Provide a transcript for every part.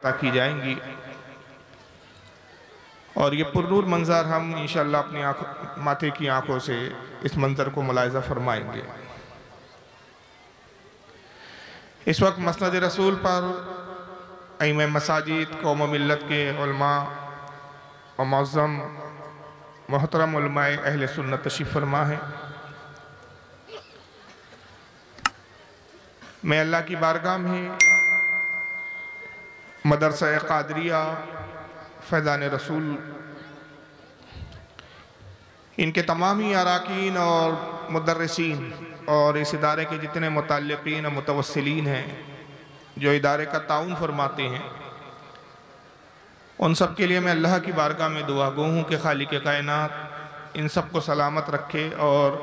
عطا کی جائیں گی اور یہ پرنور منظر ہم انشاءاللہ اپنی ماتھے کی آنکھوں سے اس منظر کو ملاحظہ فرمائیں گے۔ اس وقت مسند رسول پر ائمہ مساجد قوم و ملت کے علماء و معظم محترم علماء اہل سنت تشریف فرما ہے۔ میں اللہ کی بارگاہ میں مدرسہ قادریہ فیضان رسول ان کے تمام ہی اراکین اور مدرسین اور اس ادارے کے جتنے متعلقین اور متوسلین ہیں جو ادارے کا تعاون فرماتے ہیں، ان سب کے لیے میں اللہ کی بارگاہ میں دعا گو ہوں کہ خالق کائنات ان سب کو سلامت رکھے اور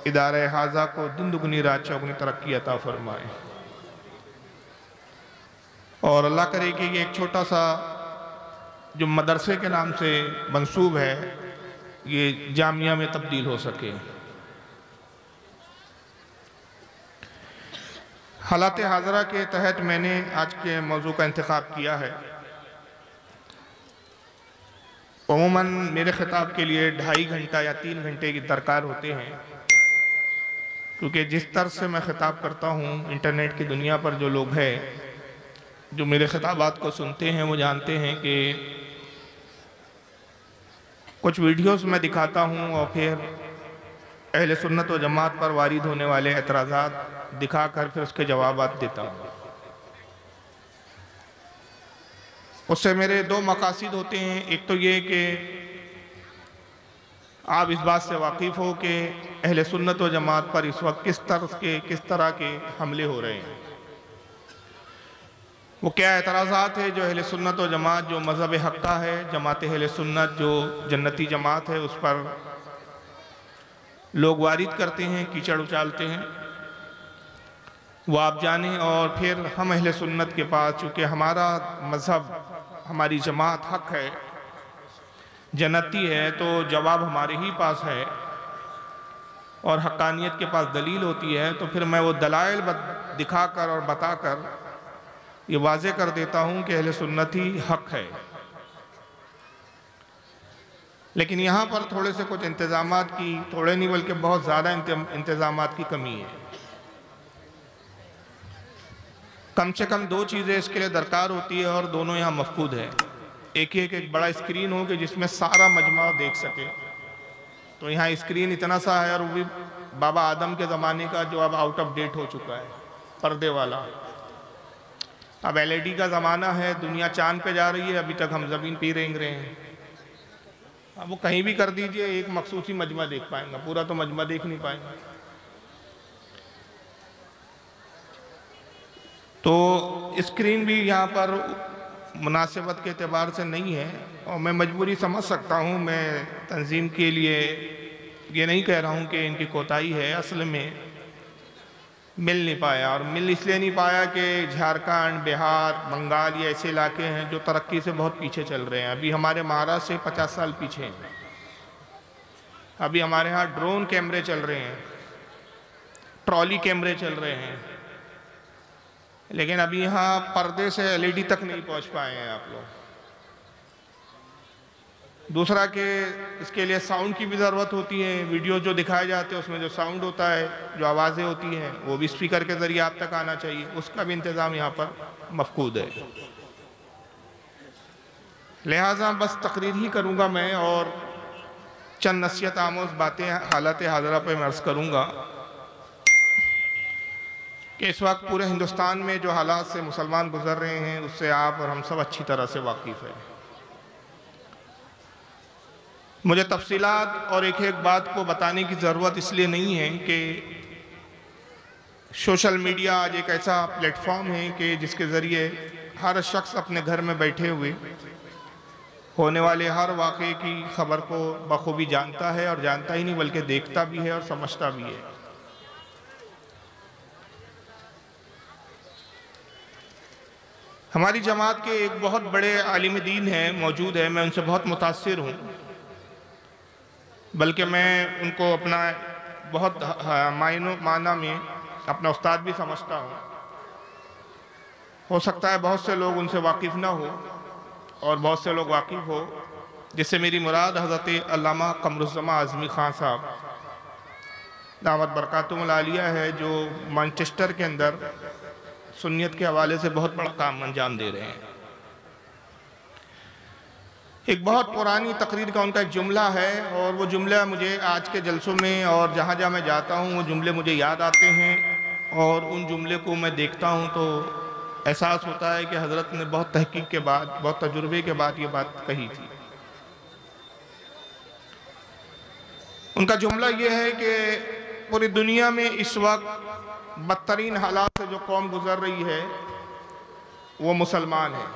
ادارہ حاضہ کو دن دگنی رات چوگنی ترقی عطا فرمائے، اور اللہ کرے کہ یہ ایک چھوٹا سا جو مدرسے کے نام سے منسوب ہے یہ جامعہ میں تبدیل ہو سکے۔ حالات حاضرہ کے تحت میں نے آج کے موضوع کا انتخاب کیا ہے۔ عموماً میرے خطاب کے لیے 2.5 گھنٹہ یا 3 گھنٹے کی درکار ہوتے ہیں، کیونکہ جس طرح سے میں خطاب کرتا ہوں انٹرنیٹ کی دنیا پر جو لوگ ہیں جو میرے خطابات کو سنتے ہیں وہ جانتے ہیں کہ کچھ ویڈیوز میں دکھاتا ہوں اور پھر اہل سنت و جماعت پر وارد ہونے والے اعتراضات دکھا کر پھر اس کے جوابات دیتا ہوں۔ اس سے میرے 2 مقاصد ہوتے ہیں، ایک تو یہ کہ آپ اس بات سے واقف ہو کہ اہل سنت و جماعت پر اس وقت کس طرح کے حملے ہو رہے ہیں، وہ کیا اعتراضات ہے جو اہل سنت و جماعت جو مذہب حق کا ہے، جماعت اہل سنت جو جنتی جماعت ہے اس پر لوگ وارد کرتے ہیں، کیچڑ اچالتے ہیں، وہ آپ جانیں۔ اور پھر ہم اہل سنت کے پاس چونکہ ہمارا مذہب ہماری جماعت حق ہے، جنتی ہے، تو جواب ہمارے ہی پاس ہے اور حقانیت کے پاس دلیل ہوتی ہے، تو پھر میں وہ دلائل دکھا کر اور بتا کر یہ واضح کر دیتا ہوں کہ اہل سنت ہی حق ہے۔ لیکن یہاں پر تھوڑے سے کچھ انتظامات کی، تھوڑے نہیں بلکہ بہت زیادہ انتظامات کی کمی ہے۔ کم سے کم 2 چیزیں اس کے لیے درکار ہوتی ہے اور دونوں یہاں مفقود ہے۔ ایک بڑا اسکرین ہو کہ جس میں سارا مجمع دیکھ سکے، تو یہاں اسکرین اتنا سا ہے اور وہ بھی بابا آدم کے زمانے کا جو اب آؤٹ آف ڈیٹ ہو چکا ہے، پردے والا۔ اب LED کا زمانہ ہے، دنیا چاند پہ جا رہی ہے، ابھی تک ہم زمین پہ رینگ رہے ہیں۔ اب وہ کہیں بھی کر دیجئے ایک مخصوص ہی مجمع دیکھ پائیں گا، پورا تو مجمع دیکھ نہیں پائیں گا۔ تو اسکرین بھی یہاں پر مناسبت کے اعتبار سے نہیں ہے، اور میں مجبوری سمجھ سکتا ہوں، میں تنظیم کے لیے یہ نہیں کہہ رہا ہوں کہ ان کی کوتاہی ہے، اصل میں مل نہیں پایا، اور مل اس لیے نہیں پایا کہ جھارکھنڈ، بہار، بنگال یہ ایسے علاقے ہیں جو ترقی سے بہت پیچھے چل رہے ہیں۔ ابھی ہمارے مہاراشٹر سے 50 سال پیچھے ہیں۔ ابھی ہمارے ہاں ڈرون کیمرے چل رہے ہیں، ٹرالی کیمرے چل رہے ہیں، لیکن ابھی یہاں پردے سے LED تک نہیں پہنچ پائے ہیں آپ لوگ۔ دوسرا کہ اس کے لیے ساؤنڈ کی بھی ضرورت ہوتی ہے، ویڈیو جو دکھائے جاتے ہیں اس میں جو ساؤنڈ ہوتا ہے، جو آوازیں ہوتی ہیں، وہ بھی اسپیکر کے ذریعے آپ تک آنا چاہیے، اس کا بھی انتظام یہاں پر مفقود ہے۔ لہٰذا بس تقریر ہی کروں گا میں، اور چند نصیحت آموز باتیں حالات حاضرہ پہ میں عرض کروں گا کہ اس وقت پورے ہندوستان میں جو حالات سے مسلمان گزر رہے ہیں اس سے آپ اور ہم سب اچھی طرح سے واقف ہیں۔ مجھے تفصیلات اور ایک بات کو بتانے کی ضرورت اس لیے نہیں ہے کہ سوشل میڈیا آج ایک ایسا پلیٹ فارم ہے کہ جس کے ذریعے ہر شخص اپنے گھر میں بیٹھے ہوئے ہونے والے ہر واقعے کی خبر کو بخوبی جانتا ہے، اور جانتا ہی نہیں بلکہ دیکھتا بھی ہے اور سمجھتا بھی ہے۔ ہماری جماعت کے ایک بہت بڑے عالم دین ہیں، موجود ہیں، میں ان سے بہت متاثر ہوں، بلکہ میں ان کو اپنا بہت معنی میں اپنا استاد بھی سمجھتا ہوں۔ ہو سکتا ہے بہت سے لوگ ان سے واقف نہ ہو اور بہت سے لوگ واقف ہو، جس سے میری مراد حضرت علامہ قمر الزمان اعظمی خان صاحب دامت برکاتہم العالیہ ہے، جو مانچسٹر کے اندر سنیت کے حوالے سے بہت بڑا کام انجام دے رہے ہیں۔ ایک بہت پرانی تقریر کا ان کا ایک جملہ ہے، اور وہ جملہ مجھے آج کے جلسوں میں اور جہاں جہاں میں جاتا ہوں وہ جملے مجھے یاد آتے ہیں، اور ان جملے کو میں دیکھتا ہوں تو احساس ہوتا ہے کہ حضرت نے بہت تحقیق کے بعد، بہت تجربے کے بعد یہ بات کہی تھی۔ ان کا جملہ یہ ہے کہ پوری دنیا میں اس وقت بدترین حالات سے جو قوم گزر رہی ہے وہ مسلمان ہیں،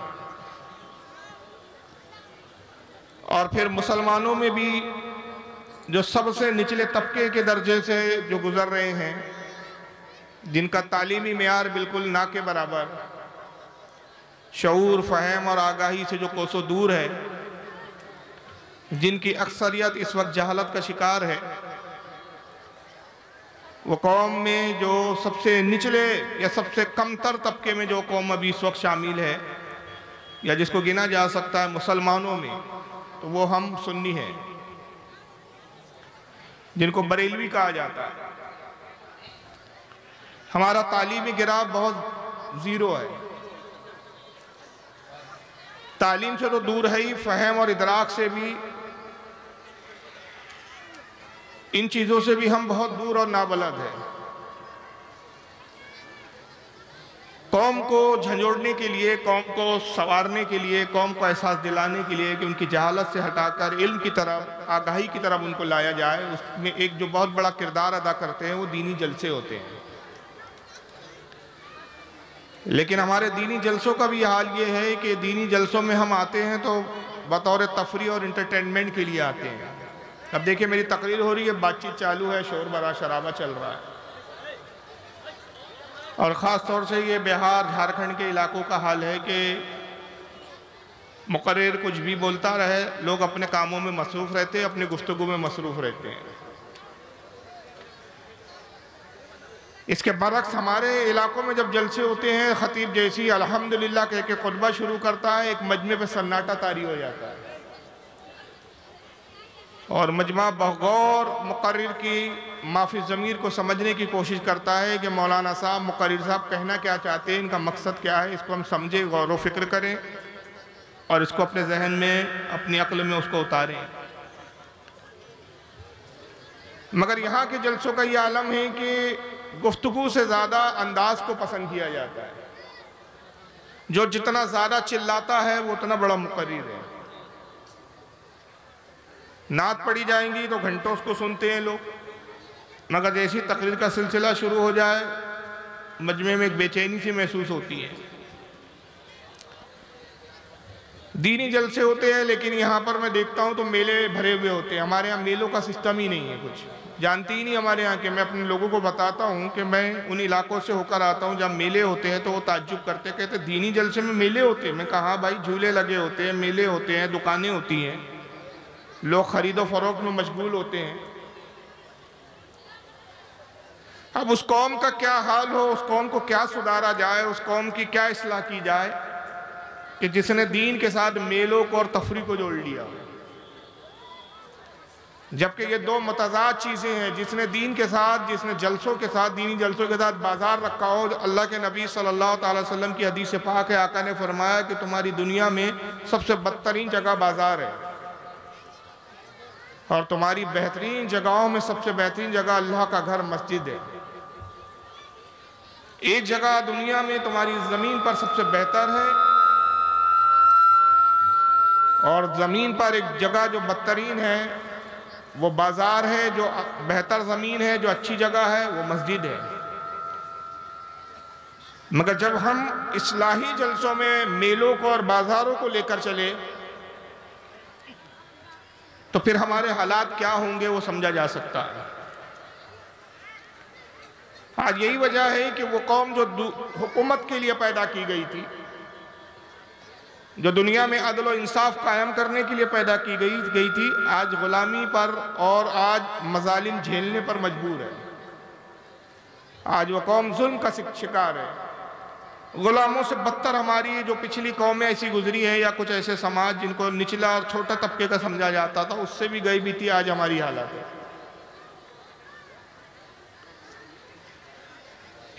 اور پھر مسلمانوں میں بھی جو سب سے نچلے طبقے کے درجے سے جو گزر رہے ہیں، جن کا تعلیمی معیار بالکل نہ کے برابر، شعور، فہم اور آگاہی سے جو کوسوں دور ہے، جن کی اکثریت اس وقت جہالت کا شکار ہے، وہ قوم میں جو سب سے نچلے یا سب سے کم تر طبقے میں جو قوم ابھی اس وقت شامل ہے یا جس کو گنا جا سکتا ہے مسلمانوں میں، تو وہ ہم سنی ہیں، جن کو بریلوی کہا جاتا ہے۔ ہمارا تعلیمی گراف بہت زیرو ہے، تعلیم سے تو دور ہے ہی، فہم اور ادراک سے بھی، ان چیزوں سے بھی ہم بہت دور اور نابلد ہیں۔ قوم کو جھنجھوڑنے کے لیے، قوم کو سنوارنے کے لیے، قوم کو احساس دلانے کے لیے کہ ان کی جہالت سے ہٹا کر علم کی طرف، آگاہی کی طرف ان کو لایا جائے، اس میں ایک جو بہت بڑا کردار ادا کرتے ہیں وہ دینی جلسے ہوتے ہیں۔ لیکن ہمارے دینی جلسوں کا بھی حال یہ ہے کہ دینی جلسوں میں ہم آتے ہیں تو بطور تفریح اور انٹرٹینمنٹ کے لیے آتے ہیں۔ اب دیکھیں میری تقریر ہو رہی ہے، بات چیت چالو ہے، شور برا شرابہ چل رہا ہے، اور خاص طور سے یہ بہار، جھارکھنڈ کے علاقوں کا حال ہے کہ مقرر کچھ بھی بولتا رہے، لوگ اپنے کاموں میں مصروف رہتے ہیں، اپنے گفتگو میں مصروف رہتے ہیں۔ اس کے برعکس ہمارے علاقوں میں جب جلسے ہوتے ہیں، خطیب جیسی الحمدللہ کہہ کے خطبہ شروع کرتا ہے، ایک مجمع پہ سناٹا طاری ہو جاتا ہے، اور مجمع بغور مقرر کی معافی ضمیر کو سمجھنے کی کوشش کرتا ہے کہ مولانا صاحب، مقرر صاحب کہنا کیا چاہتے ہیں، ان کا مقصد کیا ہے، اس کو ہم سمجھیں، غور و فکر کریں اور اس کو اپنے ذہن میں، اپنی عقل میں اس کو اتاریں۔ مگر یہاں کے جلسوں کا یہ عالم ہے کہ گفتگو سے زیادہ انداز کو پسند کیا جاتا ہے، جو جتنا زیادہ چلاتا ہے وہ اتنا بڑا مقرر ہے۔ نعت پڑھی جائیں گی تو گھنٹوں اس کو سنتے ہیں لوگ، مگر جیسی تقریر کا سلسلہ شروع ہو جائے مجمع میں ایک بے چینی سی محسوس ہوتی ہے۔ دینی جلسے ہوتے ہیں لیکن یہاں پر میں دیکھتا ہوں تو میلے بھرے ہوئے ہوتے ہیں۔ ہمارے ہاں میلوں کا سسٹم ہی نہیں ہے، کچھ جانتی ہی نہیں ہمارے ہاں کہ میں اپنے لوگوں کو بتاتا ہوں کہ میں ان علاقوں سے ہو کر آتا ہوں جب میلے ہوتے ہیں تو وہ تعجب کرتے، کہتے دینی جلسے میں میلے ہوتے ہیں؟ میں کہا ہاں بھائی، جھولے لگے ہوتے ہیں، میلے ہوتے ہیں، دکانیں ہوتی ہیں، لوگ خرید و فروخت میں مشغول ہوتے ہیں۔ اب اس قوم کا کیا حال ہو، اس قوم کو کیا سدھارا جائے، اس قوم کی کیا اصلاح کی جائے کہ جس نے دین کے ساتھ میلوں کو اور تفریح کو جوڑ لیا، جبکہ یہ دو متضاد چیزیں ہیں۔ جس نے دین کے ساتھ، جس نے جلسوں کے ساتھ، دینی جلسوں کے ساتھ بازار رکھا ہو، اللہ کے نبی صلی اللہ علیہ وسلم کی حدیث پاک ہے، آقا نے فرمایا کہ تمہاری دنیا میں سب سے بدترین جگہ بازار ہے، اور تمہاری بہترین جگہوں میں سب سے بہترین جگہ اللہ کا گھر مسجد ہے۔ ایک جگہ دنیا میں تمہاری زمین پر سب سے بہتر ہے، اور زمین پر ایک جگہ جو بدترین ہے وہ بازار ہے، جو بہتر زمین ہے، جو اچھی جگہ ہے وہ مسجد ہے۔ مگر جب ہم اصلاحی جلسوں میں میلوں کو اور بازاروں کو لے کر چلے تو پھر ہمارے حالات کیا ہوں گے وہ سمجھا جا سکتا ہے۔ آج یہی وجہ ہے کہ وہ قوم جو حکومت کے لیے پیدا کی گئی تھی، جو دنیا میں عدل و انصاف قائم کرنے کے لیے پیدا کی گئی تھی، آج غلامی پر اور آج مظالم جھیلنے پر مجبور ہے۔ آج وہ قوم ظلم کا شکار ہے۔ غلاموں سے بدتر ہماری جو پچھلی قومیں ایسی گزری ہیں یا کچھ ایسے سماج جن کو نچلا اور چھوٹا طبقے کا سمجھا جاتا تھا، اس سے بھی گئی بیتی آج ہماری حالت ہے۔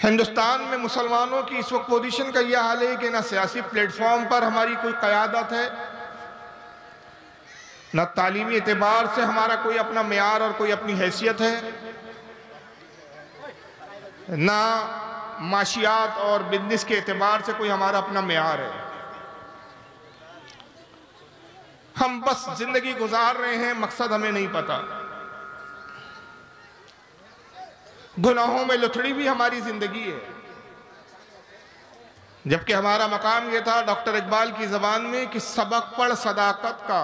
ہندوستان میں مسلمانوں کی اس وقت پوزیشن کا یہ حال ہے کہ نہ سیاسی پلیٹ فارم پر ہماری کوئی قیادت ہے، نہ تعلیمی اعتبار سے ہمارا کوئی اپنا معیار اور کوئی اپنی حیثیت ہے، نہ معاشیات اور بزنس کے اعتبار سے کوئی ہمارا اپنا معیار ہے۔ ہم بس زندگی گزار رہے ہیں، مقصد ہمیں نہیں پتا۔ گناہوں میں لتھڑی بھی ہماری زندگی ہے، جبکہ ہمارا مقام یہ تھا ڈاکٹر اقبال کی زبان میں کہ سبق پڑھ صداقت کا،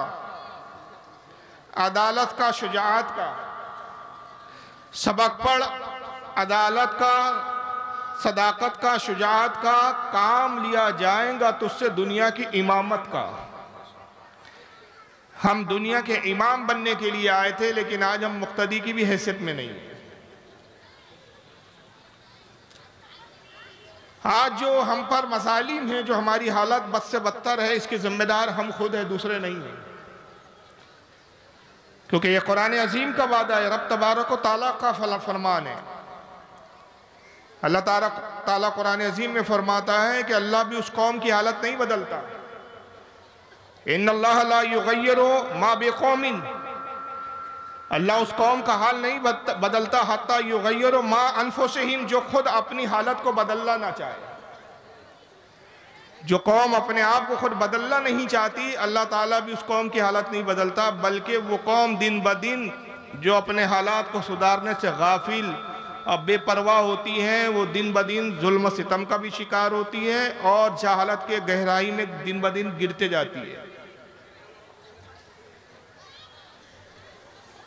عدالت کا، شجاعت کا۔ سبق پڑھ عدالت کا، صداقت کا، شجاعت کا، کام لیا جائیں گا تجھ سے دنیا کی امامت کا۔ ہم دنیا کے امام بننے کے لیے آئے تھے، لیکن آج ہم مقتدی کی بھی حیثیت میں نہیں ہیں۔ آج جو ہم پر مظالم ہیں، جو ہماری حالت بد سے بدتر ہے، اس کے ذمہ دار ہم خود ہیں، دوسرے نہیں ہیں۔ کیونکہ یہ قرآن عظیم کا وعدہ ہے، رب تبارک و تعالیٰ کا فرمان ہے۔ اللہ تعالیٰ قرآن عظیم میں فرماتا ہے کہ اللہ بھی اس قوم کی حالت نہیں بدلتا۔ ان اللہ لا یغیر ما بقوم، اللہ اس قوم کا حال نہیں بدلتا حتی یغیر ما انفسہم، جو خود اپنی حالت کو بدلنا نہ چاہے۔ جو قوم اپنے آپ کو خود بدلنا نہیں چاہتی، اللہ تعالیٰ بھی اس قوم کی حالت نہیں بدلتا، بلکہ وہ قوم دن بدن جو اپنے حالات کو سدھارنے سے غافل اور بے پرواہ ہوتی ہیں، وہ دن بدن ظلم و ستم کا بھی شکار ہوتی ہے اور جہالت کے گہرائی میں دن بدن گرتے جاتی ہے۔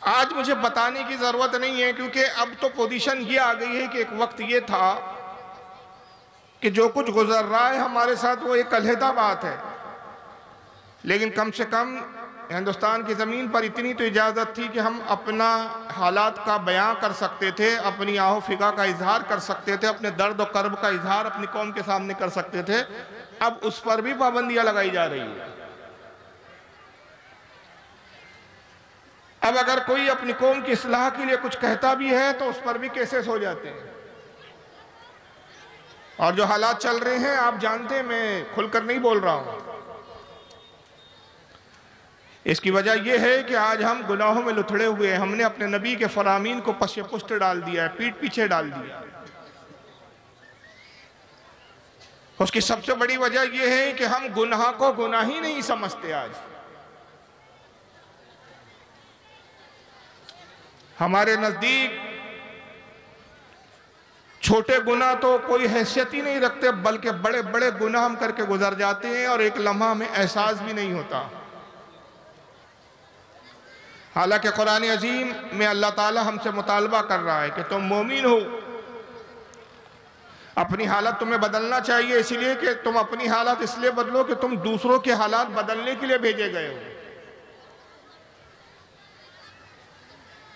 آج مجھے بتانے کی ضرورت نہیں ہے، کیونکہ اب تو پوزیشن یہ آ گئی ہے کہ ایک وقت یہ تھا کہ جو کچھ گزر رہا ہے ہمارے ساتھ وہ ایک علیحدہ بات ہے، لیکن کم سے کم ہندوستان کی زمین پر اتنی تو اجازت تھی کہ ہم اپنا حالات کا بیان کر سکتے تھے، اپنی آہ و فغاں کا اظہار کر سکتے تھے، اپنے درد و کرب کا اظہار اپنی قوم کے سامنے کر سکتے تھے۔ اب اس پر بھی پابندیاں لگائی جا رہی ہیں۔ اب اگر کوئی اپنی قوم کی اصلاح کے لیے کچھ کہتا بھی ہے تو اس پر بھی کیسز ہو جاتے ہیں۔ اور جو حالات چل رہے ہیں آپ جانتے ہیں، میں کھل کر نہیں بول رہا ہوں۔ اس کی وجہ یہ ہے کہ آج ہم گناہوں میں لتھڑے ہوئے ہیں، ہم نے اپنے نبی کے فرامین کو پس پشت ڈال دیا ہے، پیٹ پیچھے ڈال دیا۔ اس کی سب سے بڑی وجہ یہ ہے کہ ہم گناہ کو گناہ ہی نہیں سمجھتے۔ آج ہمارے نزدیک چھوٹے گناہ تو کوئی حیثیت ہی نہیں رکھتے، بلکہ بڑے بڑے گناہ ہم کر کے گزر جاتے ہیں اور ایک لمحہ ہمیں احساس بھی نہیں ہوتا۔ حالانکہ قرآن عظیم میں اللہ تعالیٰ ہم سے مطالبہ کر رہا ہے کہ تم مومن ہو، اپنی حالت تمہیں بدلنا چاہیے، اس لیے کہ تم اپنی حالت اس لیے بدلو کہ تم دوسروں کے حالات بدلنے کے لیے بھیجے گئے ہو۔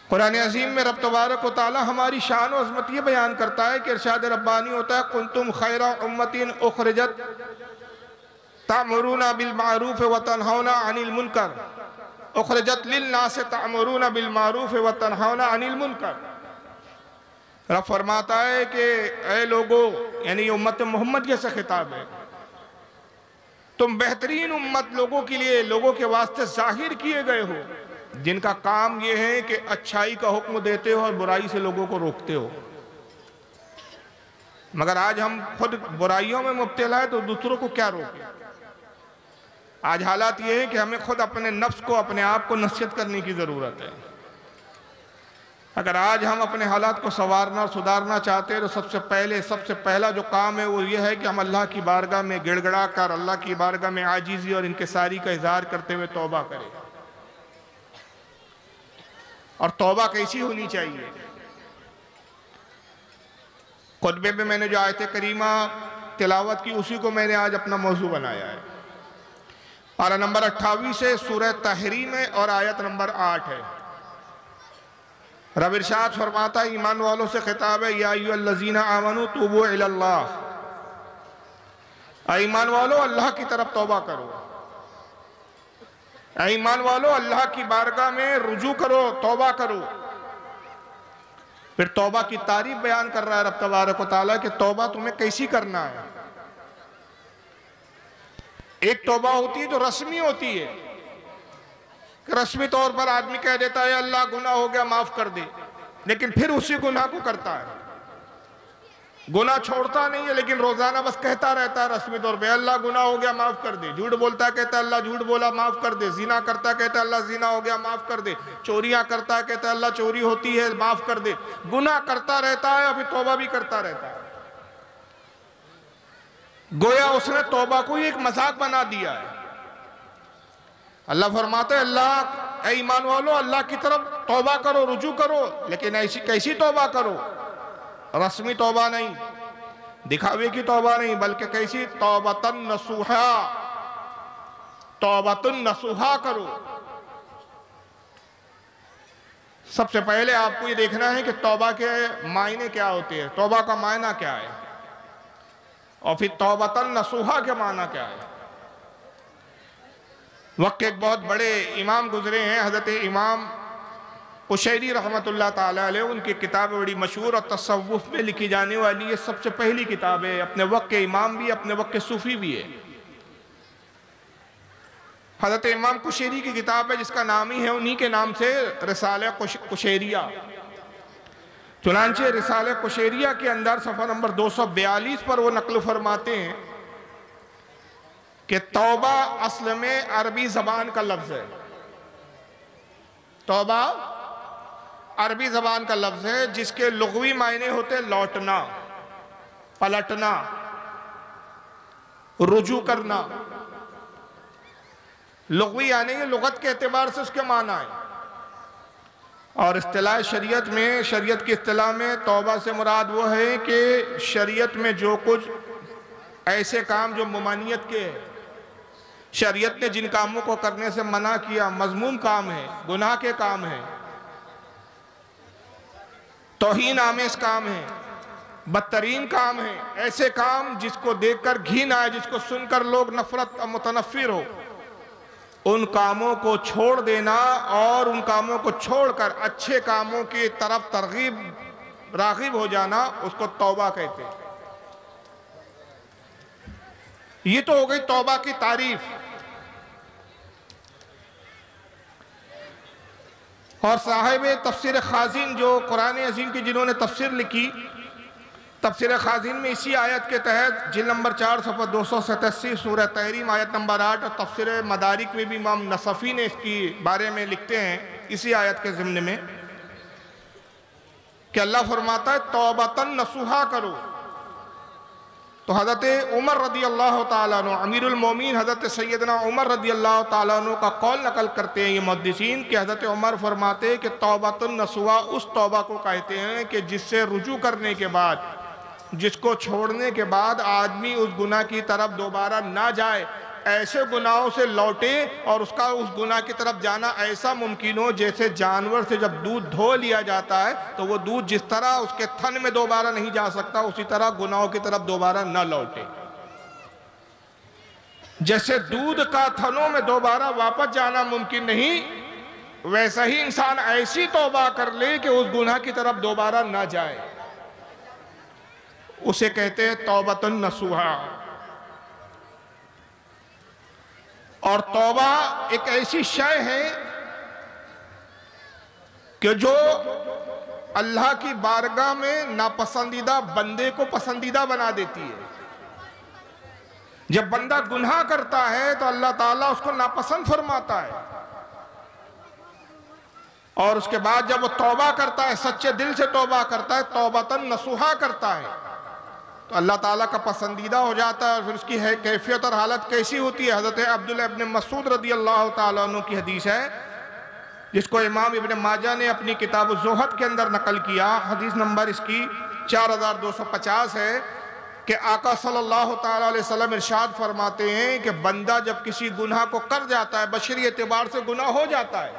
قرآن عظیم میں رب تبارک و تعالیٰ ہماری شان و عظمت یہ بیان کرتا ہے کہ ارشاد ربانی ہوتا ہے کنتم خیر امت اخرجت تأمرون بالمعروف وتنہون عن المنکر، اخرجت للناس تأمرون بالمعروف وتنہون عن المنکر۔ رب فرماتا ہے کہ اے لوگو، یعنی امت محمد جیسا خطاب ہے، تم بہترین امت لوگوں کے لیے، لوگوں کے واسطے ظاہر کیے گئے ہو، جن کا کام یہ ہے کہ اچھائی کا حکم دیتے ہو اور برائی سے لوگوں کو روکتے ہو۔ مگر آج ہم خود برائیوں میں مبتلا ہے تو دوسروں کو کیا روکیں؟ آج حالات یہ ہے کہ ہمیں خود اپنے نفس کو، اپنے آپ کو نصیحت کرنے کی ضرورت ہے۔ اگر آج ہم اپنے حالات کو سنوارنا اور سدھارنا چاہتے ہیں تو سب سے پہلا جو کام ہے وہ یہ ہے کہ ہم اللہ کی بارگاہ میں گڑ گڑا کر، اللہ کی بارگاہ میں عاجزی اور انکساری کا اظہار کرتے ہوئے توبہ کریں۔ اور توبہ کیسی ہونی چاہیے؟ خطبے میں میں نے جو آیت کریمہ تلاوت کی اسی کو میں نے آج اپنا موضوع بنایا ہے۔ پارہ نمبر 28 سے سورہ تحریم ہے اور آیت نمبر 8 ہے۔ رب ارشاد فرماتا ہے ایمان والوں سے خطاب ہے، یا ایھا الذین آمنوا توبوا الی اللہ اے ایمان والو اللہ کی طرف توبہ کرو، اے ایمان والو اللہ کی بارگاہ میں رجوع کرو، توبہ کرو۔ پھر توبہ کی تعریف بیان کر رہا ہے رب تبارک و تعالیٰ کہ توبہ تمہیں کیسی کرنا ہے۔ ایک توبہ ہوتی ہے جو رسمی ہوتی ہے، کہ رسمی طور پر آدمی کہہ دیتا ہے اللہ گناہ ہو گیا معاف کر دے، لیکن پھر اسی گناہ کو کرتا ہے، گناہ چھوڑتا نہیں ہے لیکن روزانہ بس کہتا رہتا ہے رسمی طور پہ اللہ گناہ ہو گیا معاف کر دے، جھوٹ بولتا ہے کہتا ہے اللہ جھوٹ بولا معاف کر دے، زنا کرتا ہے کہتا ہے اللہ زنا ہو گیا معاف کر دے، چوریاں کرتا ہے کہتا ہے اللہ چوری ہوتی ہے معاف کر دے، گناہ کرتا رہتا ہے اور پھر توبہ بھی کرتا رہتا ہے۔ گویا اس نے توبہ کو ایک مذاق بنا دیا ہے۔ اللہ فرماتا ہے اللہ اے ایمان والو اللہ کی طرف توبہ کرو، رجوع کرو، لیکن ایسی کیسی توبہ کرو؟ رسمی توبہ نہیں، دکھاوے کی توبہ نہیں، بلکہ کیسی توبتن نصوحا، توبتن نصوحا کرو۔ سب سے پہلے آپ کو یہ دیکھنا ہے کہ توبہ کے معنی کیا ہوتے ہیں، توبہ کا معنی کیا ہے، اور پھر توبتن نصوحا کے معنی کیا ہے۔ وقت کے ایک بہت بڑے امام گزرے ہیں، حضرت امام قشیری رحمت اللہ تعالیٰ علیہ، ان کی کتاب بڑی مشہور اور تصوف میں لکھی جانے والی یہ سب سے پہلی کتاب ہے، اپنے وقت کے امام بھی، اپنے وقت کے صوفی بھی ہے۔ حضرت امام قشیری کی کتاب ہے جس کا نام ہی ہے انہی کے نام سے رسالہ قشیریہ۔ چنانچہ رسالہ قشیریہ کے اندر صفحہ نمبر 242 پر وہ نقل فرماتے ہیں کہ توبہ اصل میں عربی زبان کا لفظ ہے، توبہ عربی زبان کا لفظ ہے جس کے لغوی معنی ہوتے لوٹنا، پلٹنا، رجوع کرنا۔ لغوی یعنی یہ لغت کے اعتبار سے اس کے معنی ہے، اور اصطلاح شریعت میں، شریعت کی اصطلاح میں توبہ سے مراد وہ ہے کہ شریعت میں جو کچھ ایسے کام جو ممانعت کے ہیں، شریعت نے جن کاموں کو کرنے سے منع کیا، مذموم کام ہے، گناہ کے کام ہیں، توہین آمیز کام ہے، بدترین کام ہے، ایسے کام جس کو دیکھ کر گھن آئے، جس کو سن کر لوگ نفرت اور متنفر ہو، ان کاموں کو چھوڑ دینا اور ان کاموں کو چھوڑ کر اچھے کاموں کی طرف راغب ہو جانا، اس کو توبہ کہتے ہیں۔ یہ تو ہو گئی توبہ کی تعریف۔ اور صاحب تفسیر خازن جو قرآن عظیم کی جنہوں نے تفسیر لکھی، تفسیر خازن میں اسی آیت کے تحت جلد نمبر 4 صفحہ 287 سورہ تحریم آیت نمبر 8، اور تفسیر مدارک میں بھی امام نصفی نے اس کی بارے میں لکھتے ہیں اسی آیت کے ضمن میں کہ اللہ فرماتا ہے توبتن نصوحا کرو۔ تو حضرت عمر رضی اللہ تعالیٰ عنہ، امیر المومنین حضرت سیدنا عمر رضی اللہ تعالیٰ عنہ کا قول نقل کرتے ہیں یہ محدثین کہ حضرت عمر فرماتے ہیں کہ توبۃ النصوحا اس توبہ کو کہتے ہیں کہ جس سے رجوع کرنے کے بعد، جس کو چھوڑنے کے بعد آدمی اس گناہ کی طرف دوبارہ نہ جائے، ایسے گناہوں سے لوٹے اور اس کا اس گناہ کی طرف جانا ایسا ممکن ہو جیسے جانور سے جب دودھ دھو لیا جاتا ہے تو وہ دودھ جس طرح اس کے تھن میں دوبارہ نہیں جا سکتا، اسی طرح گناہوں کی طرف دوبارہ نہ لوٹے۔ جیسے دودھ کا تھنوں میں دوبارہ واپس جانا ممکن نہیں، ویسا ہی انسان ایسی توبہ کر لے کہ اس گناہ کی طرف دوبارہ نہ جائے، اسے کہتے ہیں توبۃ النصوحا۔ اور توبہ ایک ایسی شے ہے کہ جو اللہ کی بارگاہ میں ناپسندیدہ بندے کو پسندیدہ بنا دیتی ہے۔ جب بندہ گناہ کرتا ہے تو اللہ تعالیٰ اس کو ناپسند فرماتا ہے، اور اس کے بعد جب وہ توبہ کرتا ہے، سچے دل سے توبہ کرتا ہے، توبۃ نصوحا کرتا ہے، تو اللہ تعالیٰ کا پسندیدہ ہو جاتا ہے۔ اور پھر اس کی کیفیت اور حالت کیسی ہوتی ہے؟ حضرت عبداللہ ابن مسعود رضی اللہ تعالیٰ عنہ کی حدیث ہے جس کو امام ابن ماجہ نے اپنی کتاب الزہد کے اندر نقل کیا، حدیث نمبر اس کی 4250 ہے کہ آقا صلی اللہ تعالیٰ علیہ وسلم ارشاد فرماتے ہیں کہ بندہ جب کسی گناہ کو کر جاتا ہے، بشری اعتبار سے گناہ ہو جاتا ہے،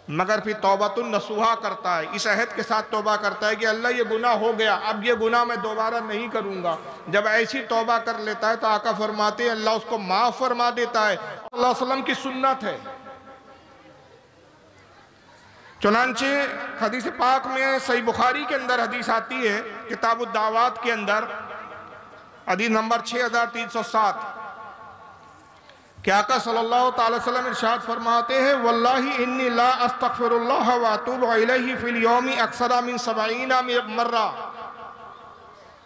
مگر پھر توبۃ النصوحہ کرتا ہے، اس عہد کے ساتھ توبہ کرتا ہے کہ اللہ یہ گناہ ہو گیا، اب یہ گناہ میں دوبارہ نہیں کروں گا۔ جب ایسی توبہ کر لیتا ہے تو آقا فرماتے ہیں اللہ اس کو معاف فرما دیتا ہے۔ اللہ علیہ وسلم کی سنت ہے۔ چنانچہ حدیث پاک میں صحیح بخاری کے اندر حدیث آتی ہے، کتاب الدعوات کے اندر حدیث نمبر 6307، کہ آقا صلی اللہ تعالی وسلم ارشاد فرماتے ہیں واللہ انی لا استغفر اللہ واتوب الیہ فی اليوم اکثر من 70 مرہ۔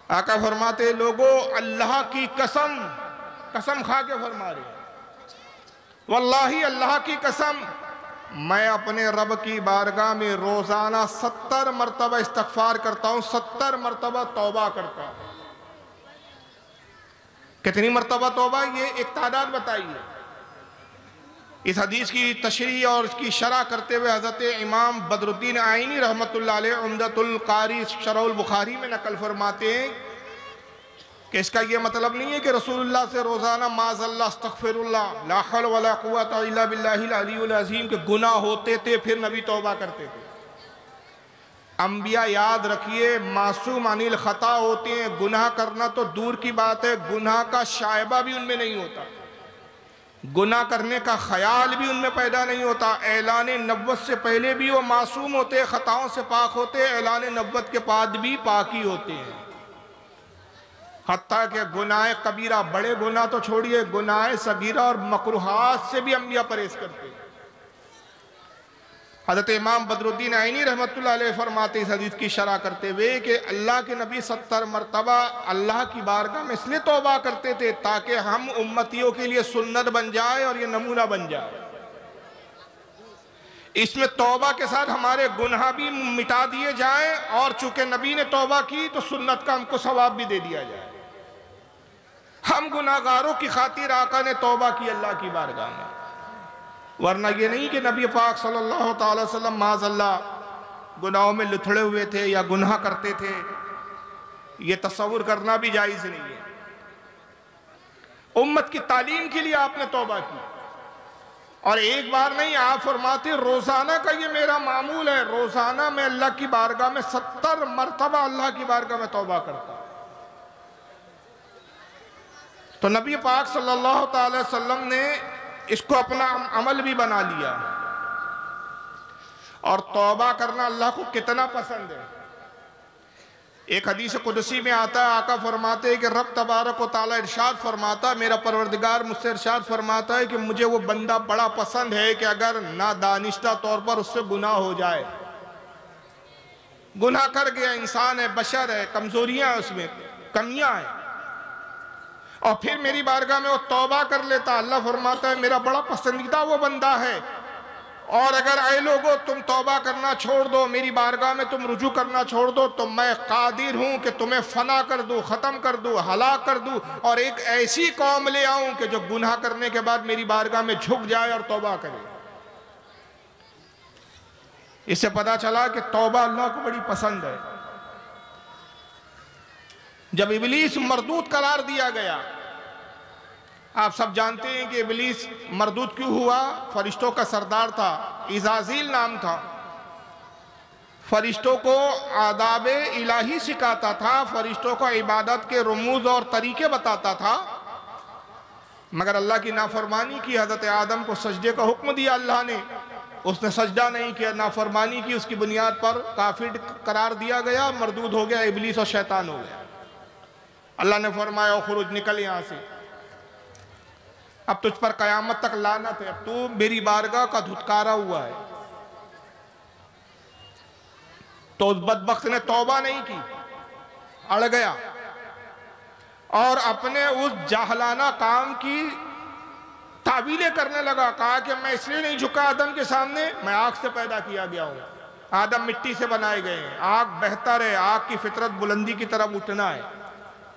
آقا فرماتے ہیں لوگو اللہ کی قسم، قسم کھا کے فرما رہے ہیں، واللہ اللہ کی قسم میں اپنے رب کی بارگاہ میں روزانہ 70 مرتبہ استغفار کرتا ہوں، 70 مرتبہ توبہ کرتا ہوں۔ کتنی مرتبہ توبہ؟ یہ ایک تعداد بتائیے۔ اس حدیث کی تشریح اور اس کی شرح کرتے ہوئے حضرت امام بدر الدین آئینی رحمۃ اللہ علیہ عمدۃ القاری شرح البخاری میں نقل فرماتے ہیں کہ اس کا یہ مطلب نہیں ہے کہ رسول اللہ سے روزانہ معاذ اللہ استغفر اللہ لا حول ولا قوت الا باللہ العلی العظیم کے گناہ ہوتے تھے پھر نبی توبہ کرتے تھے۔ انبیاء یاد رکھیے معصوم عن الخطا ہوتے ہیں، گناہ کرنا تو دور کی بات ہے، گناہ کا شائبہ بھی ان میں نہیں ہوتا، گناہ کرنے کا خیال بھی ان میں پیدا نہیں ہوتا۔ اعلان نبوت سے پہلے بھی وہ معصوم ہوتے، خطاؤں سے پاک ہوتے، اعلان نبوت کے بعد بھی پاکی ہوتے ہیں۔ حتیٰ کہ گناہ کبیرہ، بڑے گناہ تو چھوڑیے، گناہ صغیرہ اور مکروہات سے بھی انبیاء پرہیز کرتے ہیں۔ حضرت امام بدر الدین آئینی رحمت اللہ علیہ فرماتے اس حدیث کی شرح کرتے ہوئے کہ اللہ کے نبی 70 مرتبہ اللہ کی بارگاہ میں اس لیے توبہ کرتے تھے تاکہ ہم امتیوں کے لیے سنت بن جائے اور یہ نمونہ بن جائے۔ اس میں توبہ کے ساتھ ہمارے گناہ بھی مٹا دیے جائیں، اور چونکہ نبی نے توبہ کی تو سنت کا ہم کو ثواب بھی دے دیا جائے۔ ہم گناہگاروں کی خاطر آقا نے توبہ کی اللہ کی بارگاہ میں، ورنہ یہ نہیں کہ نبی پاک صلی اللہ تعالی وسلم معاذ اللہ گناہوں میں لتھڑے ہوئے تھے یا گناہ کرتے تھے، یہ تصور کرنا بھی جائز نہیں ہے۔ امت کی تعلیم کے لیے آپ نے توبہ کی، اور ایک بار نہیں، آپ فرماتے روزانہ کا یہ میرا معمول ہے، روزانہ میں اللہ کی بارگاہ میں 70 مرتبہ اللہ کی بارگاہ میں توبہ کرتا۔ تو نبی پاک صلی اللہ تعالی وسلم نے اس کو اپنا عمل بھی بنا لیا، اور توبہ کرنا اللہ کو کتنا پسند ہے۔ ایک حدیث قدسی میں آتا ہے، آقا فرماتے ہیں کہ رب تبارک و تعالی ارشاد فرماتا ہے، میرا پروردگار مجھ سے ارشاد فرماتا ہے کہ مجھے وہ بندہ بڑا پسند ہے کہ اگر نادانستہ طور پر اس سے گناہ ہو جائے، گناہ کر گیا، انسان ہے، بشر ہے، کمزوریاں ہیں، اس میں کمیاں ہیں، اور پھر میری بارگاہ میں وہ توبہ کر لیتا، اللہ فرماتا ہے میرا بڑا پسندیدہ وہ بندہ ہے۔ اور اگر اے لوگو تم توبہ کرنا چھوڑ دو، میری بارگاہ میں تم رجوع کرنا چھوڑ دو، تو میں قادر ہوں کہ تمہیں فنا کر دوں، ختم کر دوں، ہلاک کر دوں، اور ایک ایسی قوم لے آؤں کہ جو گناہ کرنے کے بعد میری بارگاہ میں جھک جائے اور توبہ کرے۔ اس سے پتہ چلا کہ توبہ اللہ کو بڑی پسند ہے۔ جب ابلیس مردود قرار دیا گیا، آپ سب جانتے ہیں کہ ابلیس مردود کیوں ہوا؟ فرشتوں کا سردار تھا، عزازیل نام تھا، فرشتوں کو آداب الہی سکھاتا تھا، فرشتوں کو عبادت کے رموز اور طریقے بتاتا تھا، مگر اللہ کی نافرمانی کی، حضرت آدم کو سجدے کا حکم دیا اللہ نے، اس نے سجدہ نہیں کیا، نافرمانی کی، اس کی بنیاد پر کافر قرار دیا گیا، مردود ہو گیا، ابلیس اور شیطان ہو گیا۔ اللہ نے فرمایا اخرج، نکل یہاں سے، اب تجھ پر قیامت تک لعنت ہے، اب تو میری بارگاہ کا دھتکارا ہوا ہے۔ تو اس بدبخت نے توبہ نہیں کی، اڑ گیا، اور اپنے اس جاہلانہ کام کی تعویلیں کرنے لگا، کہا کہ میں اس لیے نہیں جھکا آدم کے سامنے، میں آگ سے پیدا کیا گیا ہوں، آدم مٹی سے بنائے گئے ہیں، آگ بہتر ہے، آگ کی فطرت بلندی کی طرف اٹھنا ہے،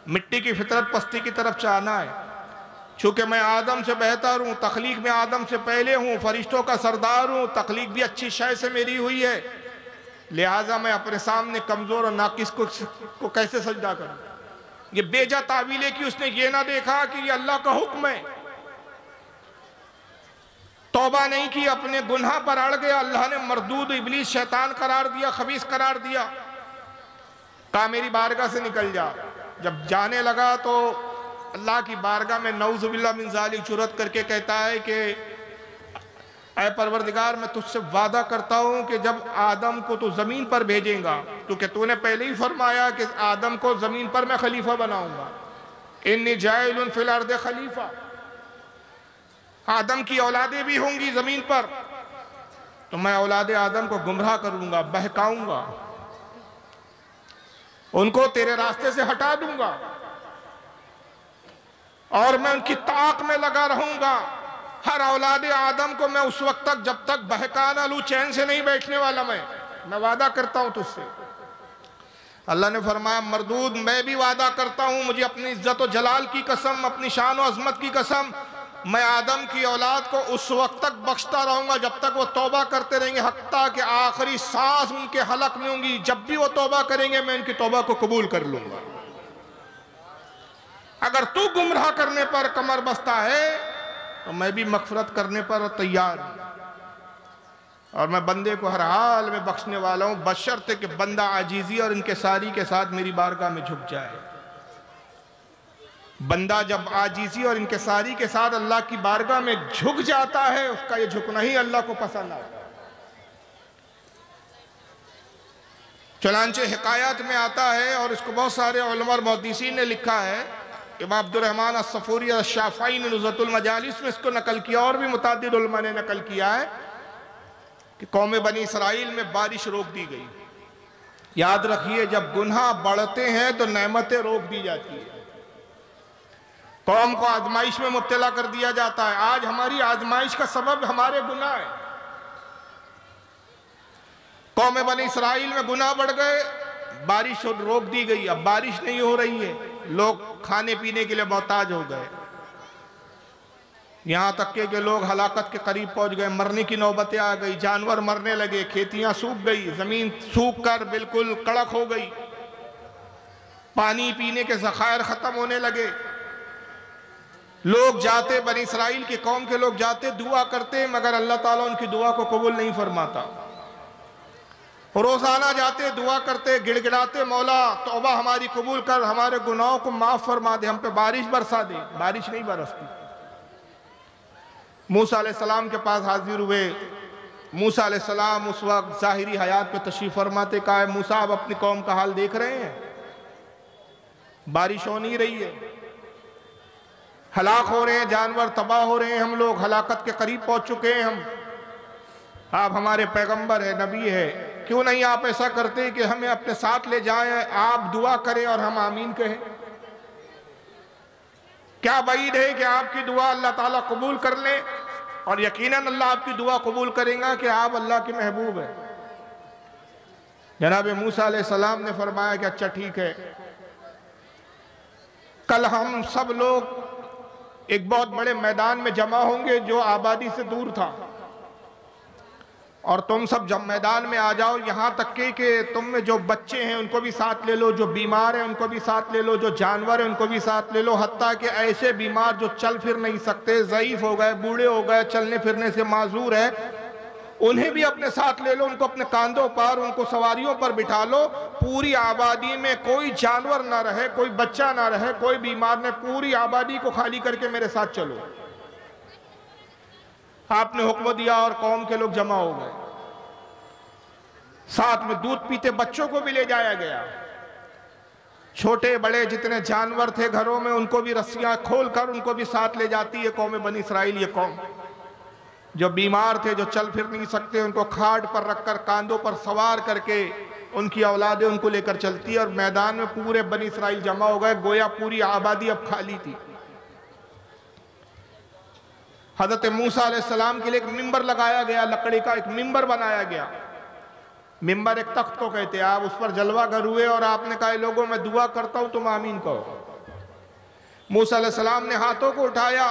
مٹی کی فطرت پستی کی طرف چاہنا ہے، چونکہ میں آدم سے بہتر ہوں، تخلیق میں آدم سے پہلے ہوں، فرشتوں کا سردار ہوں، تخلیق بھی اچھی شے سے میری ہوئی ہے، لہٰذا میں اپنے سامنے کمزور اور ناقص کو کیسے سجدہ کروں؟ یہ بیجا تعویلیں کی، اس نے یہ نہ دیکھا کہ یہ اللہ کا حکم ہے۔ توبہ توبہ نہیں کی، اپنے گناہ پر اڑ گیا، اللہ نے مردود ابلیس شیطان قرار دیا، خبیث قرار دیا، کہا میری بارگاہ سے نکل جا۔ جب جانے لگا تو اللہ کی بارگاہ میں نعوذ باللہ من ذالک جرأت کر کے کہتا ہے کہ اے پروردگار میں تجھ سے وعدہ کرتا ہوں کہ جب آدم کو تو زمین پر بھیجیں گا، کیونکہ تو نے پہلے ہی فرمایا کہ آدم کو زمین پر میں خلیفہ بناؤں گا، انی جاعل فی الارض خلیفہ، آدم کی اولادیں بھی ہوں گی زمین پر، تو میں اولاد آدم کو گمراہ کروں گا، بہکاؤں گا، ان کو تیرے راستے سے ہٹا دوں گا، اور میں ان کی طاق میں لگا رہوں گا۔ ہر اولاد آدم کو میں اس وقت تک جب تک بہکا نہ لوں چین سے نہیں بیٹھنے والا، میں وعدہ کرتا ہوں تجھ سے۔ اللہ نے فرمایا مردود میں بھی وعدہ کرتا ہوں، مجھے اپنی عزت و جلال کی قسم، اپنی شان و عظمت کی قسم، میں آدم کی اولاد کو اس وقت تک بخشتا رہوں گا جب تک وہ توبہ کرتے رہیں گے، حتیٰ کہ آخری سانس ان کے حلق میں ہوں گی، جب بھی وہ توبہ کریں گے میں ان کی توبہ کو قبول کر لوں گا۔ اگر تو گمراہ کرنے پر کمر بستہ ہے تو میں بھی مغفرت کرنے پر تیار ہوں، اور میں بندے کو ہر حال میں بخشنے والا ہوں، بشرط کہ بندہ عاجزی اور انکساری کے ساتھ میری بارگاہ میں جھک جائے۔ بندہ جب عاجزی اور انکساری کے ساتھ اللہ کی بارگاہ میں جھک جاتا ہے، اس کا یہ جھکنا ہی اللہ کو پسند آتا ہے۔ چنانچہ حکایات میں آتا ہے، اور اس کو بہت سارے علماء اور محدثین نے لکھا ہے، امام عبد الرحمن الصفوری الشافعی نے نزہۃ المجالس میں اس کو نقل کیا، اور بھی متعدد علماء نے نقل کیا ہے کہ قوم بنی اسرائیل میں بارش روک دی گئی۔ یاد رکھیے جب گناہ بڑھتے ہیں تو نعمتیں روک دی جاتی ہیں، قوم کو آزمائش میں مبتلا کر دیا جاتا ہے۔ آج ہماری آزمائش کا سبب ہمارے گناہ ہے۔ قوم بنی اسرائیل میں گناہ بڑھ گئے، بارش روک دی گئی، اب بارش نہیں ہو رہی ہے، لوگ کھانے پینے کے لیے محتاج ہو گئے، یہاں تک کہ لوگ ہلاکت کے قریب پہنچ گئے، مرنے کی نوبتیں آ گئی، جانور مرنے لگے، کھیتیاں سوکھ گئی، زمین سوکھ کر بالکل کڑک ہو گئی، پانی پینے کے ذخائر ختم ہونے لگے۔ لوگ جاتے، بنی اسرائیل کی قوم کے لوگ جاتے، دعا کرتے، مگر اللہ تعالیٰ ان کی دعا کو قبول نہیں فرماتا۔ روزانہ جاتے، دعا کرتے، گڑ گڑاتے، مولا توبہ ہماری قبول کر، ہمارے گناہوں کو معاف فرما دے، ہم پہ بارش برسا دے، بارش نہیں برستی۔ موسیٰ علیہ السلام کے پاس حاضر ہوئے، موسیٰ علیہ السلام اس وقت ظاہری حیات پہ تشریف فرماتے، کہا موسیٰ آپ اپنی قوم کا حال دیکھ رہے ہیں، بارش ہو نہیں رہی ہے، ہلاک ہو رہے ہیں، جانور تباہ ہو رہے ہیں، ہم لوگ ہلاکت کے قریب پہنچ چکے ہیں، آپ ہمارے پیغمبر ہیں، نبی ہے، کیوں نہیں آپ ایسا کرتے کہ ہمیں اپنے ساتھ لے جائیں، آپ دعا کریں اور ہم آمین کہیں؟ کیا بعید ہے کہ آپ کی دعا اللہ تعالیٰ قبول کر لیں، اور یقیناً اللہ آپ کی دعا قبول کریں گا کہ آپ اللہ کے محبوب ہیں۔ جناب موسیٰ علیہ السلام نے فرمایا کہ اچھا ٹھیک ہے، کل ہم سب لوگ ایک بہت بڑے میدان میں جمع ہوں گے جو آبادی سے دور تھا، اور تم سب جب میدان میں آ جاؤ، یہاں تک کہ تم میں جو بچے ہیں ان کو بھی ساتھ لے لو، جو بیمار ہیں ان کو بھی ساتھ لے لو، جو جانور ہیں ان کو بھی ساتھ لے لو، حتیٰ کہ ایسے بیمار جو چل پھر نہیں سکتے، ضعیف ہو گئے، بوڑھے ہو گئے، چلنے پھرنے سے معذور ہیں، انہیں بھی اپنے ساتھ لے لو، ان کو اپنے کاندھوں پر، ان کو سواریوں پر بٹھا لو، پوری آبادی میں کوئی جانور نہ رہے، کوئی بچہ نہ رہے، کوئی بیمار نہ، پوری آبادی کو خالی کر کے میرے ساتھ چلو۔ آپ نے حکم دیا اور قوم کے لوگ جمع ہو گئے، ساتھ میں دودھ پیتے بچوں کو بھی لے جایا گیا، چھوٹے بڑے جتنے جانور تھے گھروں میں ان کو بھی رسیاں کھول کر ان کو بھی ساتھ لے جاتی ہے قوم بنی اسرائیل۔ یہ قوم جو بیمار تھے، جو چل پھر نہیں سکتے، ان کو کھاٹ پر رکھ کر کاندھوں پر سوار کر کے ان کی اولادیں ان کو لے کر چلتی ہے، اور میدان میں پورے بنی اسرائیل جمع ہو گئے، گویا پوری آبادی اب خالی تھی۔ حضرت موسیٰ علیہ السلام کے لیے ایک ممبر لگایا گیا، لکڑی کا ایک ممبر بنایا گیا، ممبر ایک تخت کو کہتے ہیں، آپ اس پر جلوہ گر ہوئے اور آپ نے کہا لوگوں میں دعا کرتا ہوں تم آمین کہو۔ موسیٰ علیہ السلام نے ہاتھوں کو اٹھایا،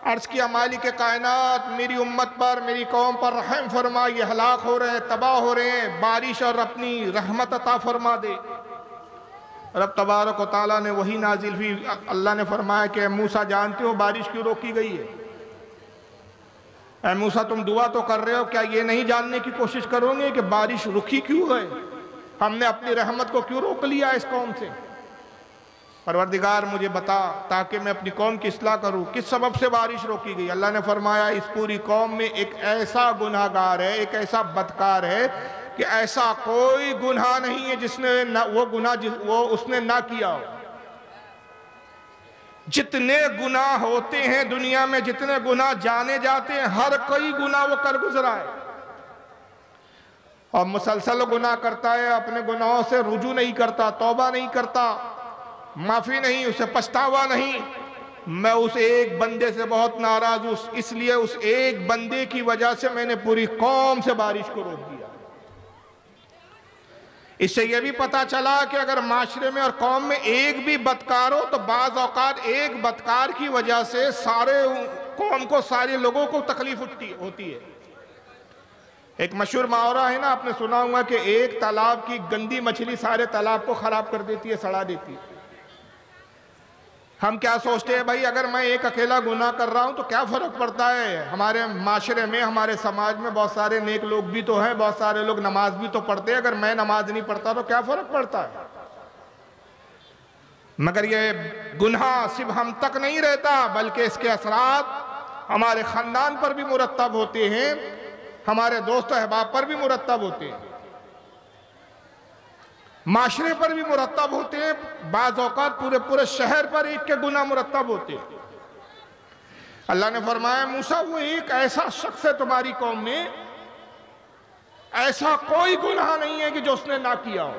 عرض کیا مالک کائنات میری امت پر، میری قوم پر رحم فرما، یہ ہلاک ہو رہے ہیں، تباہ ہو رہے ہیں، بارش اور اپنی رحمت عطا فرما دے۔ رب تبارک و تعالیٰ نے وہی نازل ہوئی، اللہ نے فرمایا کہ موسیٰ جانتے ہو بارش کیوں روکی گئی ہے؟ اے موسیٰ تم دعا تو کر رہے ہو، کیا یہ نہیں جاننے کی کوشش کرو گے کہ بارش رکی کیوں ہے؟ ہم نے اپنی رحمت کو کیوں روک لیا اس قوم سے؟ پروردگار مجھے بتا تاکہ میں اپنی قوم کی اصلاح کروں، کس سبب سے بارش روکی گئی؟ اللہ نے فرمایا اس پوری قوم میں ایک ایسا گناہگار ہے، ایک ایسا بدکار ہے کہ ایسا کوئی گناہ نہیں ہے جس نے وہ اس نے نہ کیا ہو۔ جتنے گناہ ہوتے ہیں دنیا میں، جتنے گناہ جانے جاتے ہیں، ہر کوئی گناہ وہ کر گزرا ہے اور مسلسل گناہ کرتا ہے، اپنے گناہوں سے رجوع نہیں کرتا، توبہ نہیں کرتا، معافی نہیں، اسے پچھتاوا نہیں۔ میں اس ایک بندے سے بہت ناراض ہوں، اس لیے اس ایک بندے کی وجہ سے میں نے پوری قوم سے بارش کو روک دیا۔ اس سے یہ بھی پتا چلا کہ اگر معاشرے میں اور قوم میں ایک بھی بدکار ہو تو بعض اوقات ایک بدکار کی وجہ سے سارے قوم کو، سارے لوگوں کو تکلیف ہوتی ہے۔ ایک مشہور محاورہ ہے نا، آپ نے سنا ہوگا کہ ایک تالاب کی گندی مچھلی سارے تالاب کو خراب کر دیتی ہے، سڑا دیتی ہے۔ ہم کیا سوچتے ہیں بھائی، اگر میں ایک اکیلا گناہ کر رہا ہوں تو کیا فرق پڑتا ہے؟ ہمارے معاشرے میں، ہمارے سماج میں بہت سارے نیک لوگ بھی تو ہیں، بہت سارے لوگ نماز بھی تو پڑھتے ہیں، اگر میں نماز نہیں پڑھتا تو کیا فرق پڑتا ہے؟ مگر یہ گناہ صرف ہم تک نہیں رہتا، بلکہ اس کے اثرات ہمارے خاندان پر بھی مرتب ہوتے ہیں، ہمارے دوست و احباب پر بھی مرتب ہوتے ہیں، معاشرے پر بھی مرتب ہوتے ہیں، بعض اوقات پورے شہر پر ایک کے گناہ مرتب ہوتے ہیں۔ اللہ نے فرمایا موسیٰ وہ ایک ایسا شخص ہے تمہاری قوم میں، ایسا کوئی گناہ نہیں ہے کہ جو اس نے نہ کیا ہو۔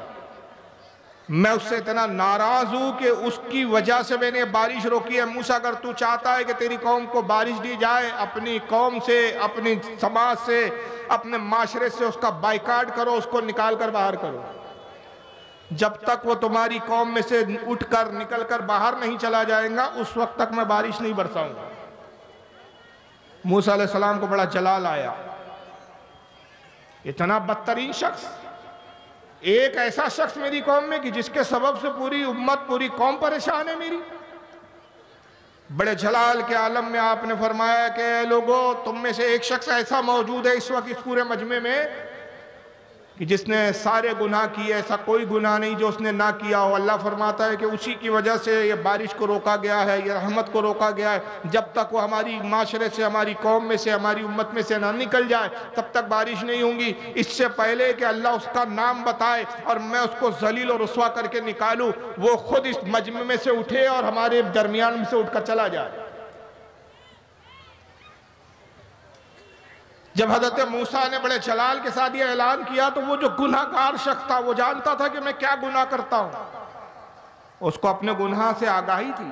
میں اس سے اتنا ناراض ہوں کہ اس کی وجہ سے میں نے بارش روکی ہے۔ موسیٰ اگر تو چاہتا ہے کہ تیری قوم کو بارش دی جائے، اپنی قوم سے، اپنی سماج سے، اپنے معاشرے سے اس کا بائیکاٹ کرو، اس کو نکال کر باہر کرو۔ جب تک وہ تمہاری قوم میں سے اٹھ کر نکل کر باہر نہیں چلا جائے گا، اس وقت تک میں بارش نہیں برساؤں گا۔ موسیٰ علیہ السلام کو بڑا جلال آیا، اتنا بدترین شخص، ایک ایسا شخص میری قوم میں کہ جس کے سبب سے پوری امت، پوری قوم پریشان ہے میری۔ بڑے جلال کے عالم میں آپ نے فرمایا کہ اے لوگو، تم میں سے ایک شخص ایسا موجود ہے اس وقت اس پورے مجمع میں کہ جس نے سارے گناہ کیے، ایسا کوئی گناہ نہیں جو اس نے نہ کیا ہو۔ اللہ فرماتا ہے کہ اسی کی وجہ سے یہ بارش کو روکا گیا ہے، یہ رحمت کو روکا گیا ہے۔ جب تک وہ ہماری معاشرے سے، ہماری قوم میں سے، ہماری امت میں سے نہ نکل جائے، تب تک بارش نہیں ہوں گی۔ اس سے پہلے کہ اللہ اس کا نام بتائے اور میں اس کو ذلیل و رسوا کر کے نکالوں، وہ خود اس مجمع میں سے اٹھے اور ہمارے درمیان میں سے اٹھ کر چلا جائے۔ جب حضرت موسیٰ نے بڑے جلال کے ساتھ یہ اعلان کیا تو وہ جو گناہگار شخص تھا، وہ جانتا تھا کہ میں کیا گناہ کرتا ہوں، اس کو اپنے گناہ سے آگاہی تھی،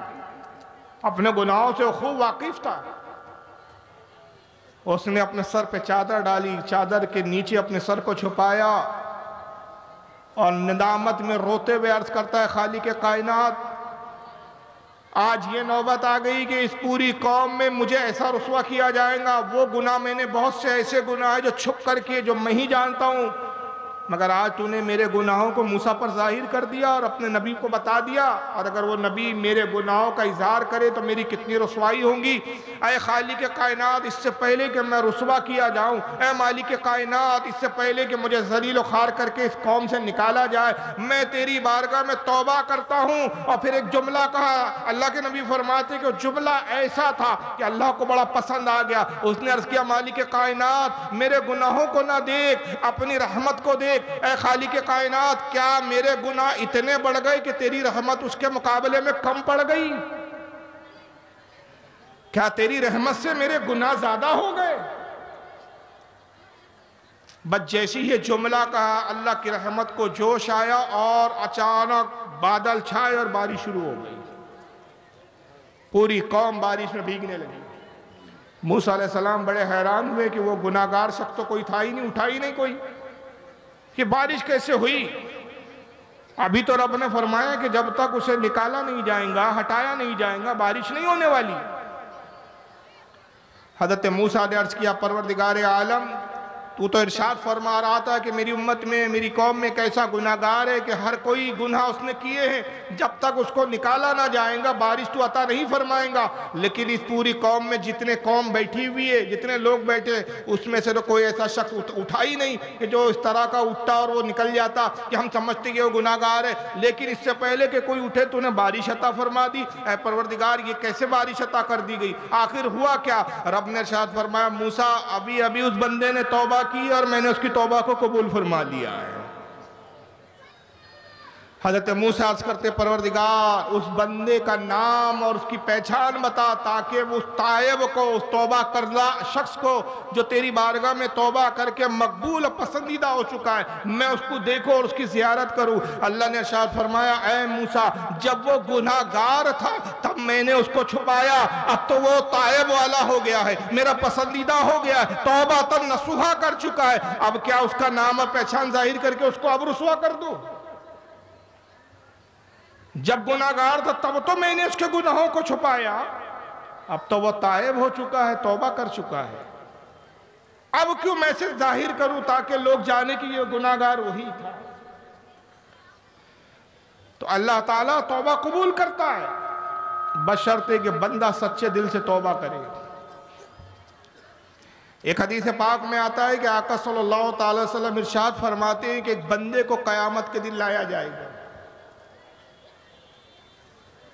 اپنے گناہوں سے خوب واقف تھا۔ اس نے اپنے سر پہ چادر ڈالی، چادر کے نیچے اپنے سر کو چھپایا اور ندامت میں روتے ہوئے عرض کرتا ہے خالق کائنات، آج یہ نوبت آ گئی کہ اس پوری قوم میں مجھے ایسا رسوا کیا جائے گا۔ وہ گناہ میں نے بہت سے ایسے گناہ ہیں جو چھپ کر کے، جو میں ہی جانتا ہوں، مگر آج تو نے میرے گناہوں کو موسیٰ پر ظاہر کر دیا اور اپنے نبی کو بتا دیا، اور اگر وہ نبی میرے گناہوں کا اظہار کرے تو میری کتنی رسوائی ہوں گی۔ اے خالق کائنات، اس سے پہلے کہ میں رسوا کیا جاؤں، اے مالک کائنات، اس سے پہلے کہ مجھے ذلیل و خوار کر کے اس قوم سے نکالا جائے، میں تیری بارگاہ میں توبہ کرتا ہوں۔ اور پھر ایک جملہ کہا، اللہ کے نبی فرماتے کہ وہ جملہ ایسا تھا کہ اللہ کو بڑا پسند آ گیا۔ اس نے عرض کیا مالک کائنات، میرے گناہوں کو نہ دیکھ، اپنی رحمت کو دیکھ۔ اے خالق کائنات، کیا میرے گناہ اتنے بڑھ گئے کہ تیری رحمت اس کے مقابلے میں کم پڑ گئی؟ کیا تیری رحمت سے میرے گناہ زیادہ ہو گئے؟ بس جیسی یہ جملہ کہا، اللہ کی رحمت کو جوش آیا اور اچانک بادل چھائے اور بارش شروع ہو گئی۔ پوری قوم بارش میں بھیگنے لگی۔ موسیٰ علیہ السلام بڑے حیران ہوئے کہ وہ گناہگار شخص تو کوئی تھا ہی نہیں، اٹھا ہی نہیں کوئی، کہ بارش کیسے ہوئی؟ ابھی تو رب نے فرمایا کہ جب تک اسے نکالا نہیں جائیں گا، ہٹایا نہیں جائیں گا، بارش نہیں ہونے والی۔ حضرت موسیٰ نے عرض کیا پروردگار عالم، تو ارشاد فرما رہا تھا کہ میری امت میں میری قوم میں کیسا گناہگار ہے کہ ہر کوئی گناہ اس نے کیے ہیں، جب تک اس کو نکالا نہ جائیں گا بارش تو عطا نہیں فرمائیں گا۔ لیکن اس پوری قوم میں جتنے قوم بیٹھی ہوئی ہے، جتنے لوگ بیٹھے، اس میں سے تو کوئی ایسا شخص اٹھا ہی نہیں کہ جو اس طرح کا اٹھتا اور وہ نکل جاتا کہ ہم سمجھتے کہ وہ گناہگار ہے۔ لیکن اس سے پہلے کہ کوئی اٹھے تو نے بارش عطا فرما دی۔ اے پروردگار یہ کیسے بارش عطا کر دی گئی؟ آخر ہوا کیا؟ رب نے ارشاد فرمایا موسیٰ ابھی اس بندے نے توبہ کی اور میں نے اس کی توبہ کو قبول فرما لیا ہے۔ حضرت موسیٰ عرض کرتے پروردگار اس بندے کا نام اور اس کی پہچان بتا تاکہ وہ اس تائب کو، اس توبہ کردہ شخص کو جو تیری بارگاہ میں توبہ کر کے مقبول اور پسندیدہ ہو چکا ہے، میں اس کو دیکھوں اور اس کی زیارت کروں۔ اللہ نے ارشاد فرمایا اے موسیٰ جب وہ گناہگار تھا تب میں نے اس کو چھپایا، اب تو وہ تائب والا ہو گیا ہے، میرا پسندیدہ ہو گیا ہے، توبہ تن نصوحہ کر چکا ہے، اب کیا اس کا نام اور پہچان ظاہر کر کے اس کو اب رسوا کر دوں؟ جب گناہگار تھا تب تو میں نے اس کے گناہوں کو چھپایا، اب تو وہ تائب ہو چکا ہے، توبہ کر چکا ہے، اب کیوں میں سے ظاہر کروں تاکہ لوگ جانے کہ یہ گناہگار وہی تھا؟ تو اللہ تعالیٰ توبہ قبول کرتا ہے بشرطے کہ بندہ سچے دل سے توبہ کرے۔ ایک حدیث پاک میں آتا ہے کہ آقا صلی اللہ تعالی وسلم ارشاد فرماتے ہیں کہ ایک بندے کو قیامت کے دن لایا جائے گا،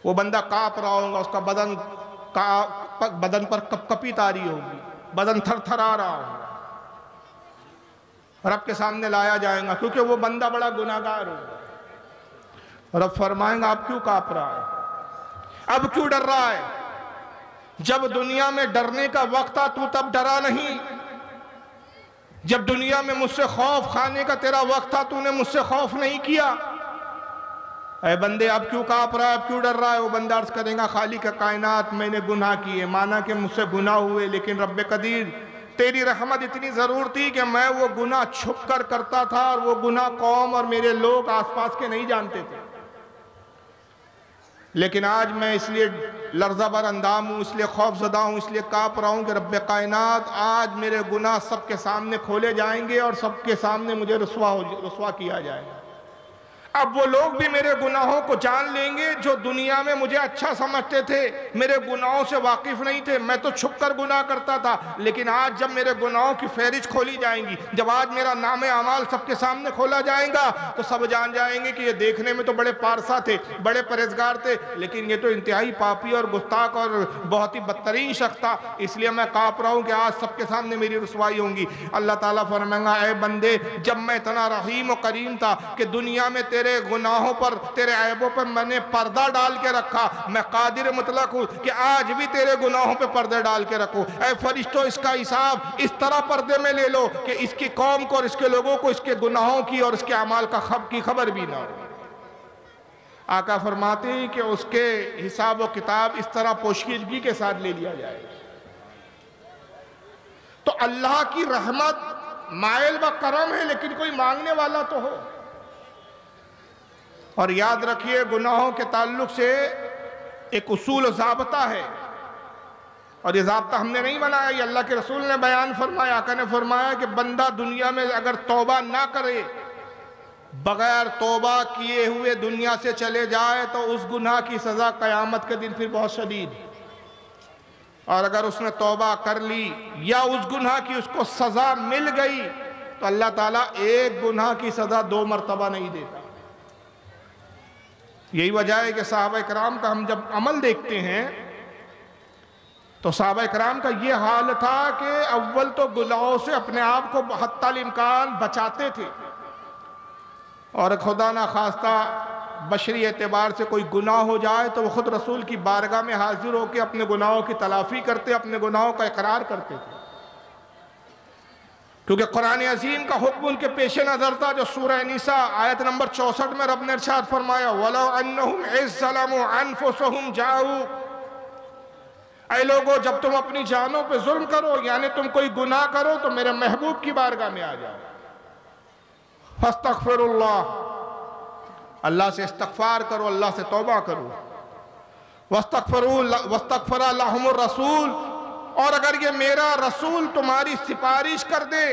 وہ بندہ کانپ رہا ہوگا، اس کا بدن پر کپی تاری ہوگی، بدن تھر تھرا رہا ہوگا، رب کے سامنے لایا جائے گا کیونکہ وہ بندہ بڑا گناہگار ہوگا۔ رب فرمائیں گا اب کیوں کانپ رہا ہے، اب کیوں ڈر رہا ہے؟ جب دنیا میں ڈرنے کا وقت تھا تو تب ڈرا نہیں، جب دنیا میں مجھ سے خوف کھانے کا تیرا وقت تھا تو نے مجھ سے خوف نہیں کیا، اے بندے اب کیوں کانپ رہا ہے، اب کیوں ڈر رہا ہے؟ وہ بندہ عرض کرے گا خالق کائنات میں نے گناہ کیے، مانا کہ مجھ سے گناہ ہوئے، لیکن رب قدیر تیری رحمت اتنی ضرور تھی کہ میں وہ گناہ چھپ کر کرتا تھا اور وہ گناہ قوم اور میرے لوگ آس پاس کے نہیں جانتے تھے، لیکن آج میں اس لیے لرزہ بر اندام ہوں، اس لیے خوف زدہ ہوں، اس لیے کانپ رہا ہوں کہ رب کائنات آج میرے گناہ سب کے سامنے کھولے جائیں گے اور سب کے سامنے مجھے رسوا کیا جائے گا۔ اب وہ لوگ بھی میرے گناہوں کو جان لیں گے جو دنیا میں مجھے اچھا سمجھتے تھے، میرے گناہوں سے واقف نہیں تھے، میں تو چھپ کر گناہ کرتا تھا، لیکن آج جب میرے گناہوں کی فہرست کھولی جائیں گی، جب آج میرا نام اعمال سب کے سامنے کھولا جائے گا تو سب جان جائیں گے کہ یہ دیکھنے میں تو بڑے پارسا تھے، بڑے پرہیزگار تھے، لیکن یہ تو انتہائی پاپی اور گستاخ اور بہت ہی بدترین شخص تھا، اس لیے میں کانپ رہا ہوں کہ آج سب کے سامنے میری رسوائی ہوں گی۔ اللہ تعالیٰ فرمائیں گا اے بندے جب میں اتنا رحیم و کریم تھا کہ دنیا میں تیرے گناہوں پر، تیرے عیبوں پر میں نے پردہ ڈال کے رکھا، میں قادر مطلق ہوں کہ آج بھی تیرے گناہوں پہ پردے ڈال کے رکھوں۔ اے فرشتوں اس کا حساب اس طرح پردے میں لے لو کہ اس کی قوم کو اور اس کے لوگوں کو اس کے گناہوں کی اور اس کے اعمال کی خبر بھی نہ ہو۔ آقا فرماتے ہیں کہ اس کے حساب و کتاب اس طرح پوشیدگی کے ساتھ لے لیا جائے۔ تو اللہ کی رحمت مائل و کرم ہے، لیکن کوئی مانگنے والا تو ہو۔ اور یاد رکھیے گناہوں کے تعلق سے ایک اصول و ضابطہ ہے، اور یہ ضابطہ ہم نے نہیں بنایا، یہ اللہ کے رسول نے بیان فرمایا۔ آقا نے فرمایا کہ بندہ دنیا میں اگر توبہ نہ کرے، بغیر توبہ کیے ہوئے دنیا سے چلے جائے تو اس گناہ کی سزا قیامت کے دن پھر بہت شدید، اور اگر اس نے توبہ کر لی یا اس گناہ کی اس کو سزا مل گئی تو اللہ تعالیٰ ایک گناہ کی سزا 2 مرتبہ نہیں دیتا۔ یہی وجہ ہے کہ صحابہ کرام کا ہم جب عمل دیکھتے ہیں تو صحابہ کرام کا یہ حال تھا کہ اول تو گناہوں سے اپنے آپ کو حتی الامکان بچاتے تھے، اور خدا نہ خواستہ بشری اعتبار سے کوئی گناہ ہو جائے تو وہ خود رسول کی بارگاہ میں حاضر ہو کے اپنے گناہوں کی تلافی کرتے، اپنے گناہوں کا اقرار کرتے تھے، کیونکہ قرآن عظیم کا حکم ان کے پیش نظر تھا، جو سورہ نساء آیت نمبر 64 میں رب نے ارشاد فرمایا وَلَوْ أَنَّهُمْ إِذْ ظَلَمُوا أَنفُسَهُمْ جَاءُوا، اے لوگو جب تم اپنی جانوں پہ ظلم کرو، یعنی تم کوئی گناہ کرو تو میرے محبوب کی بارگاہ میں آ جاؤ، فَاسْتَغْفِرُ اللَّهِ، اللہ سے استغفار کرو، اللہ سے توبہ کرو، وَاسْتَغْفَرَ لَهُمُ الرَّسُولُ، اور اگر یہ میرا رسول تمہاری سفارش کر دے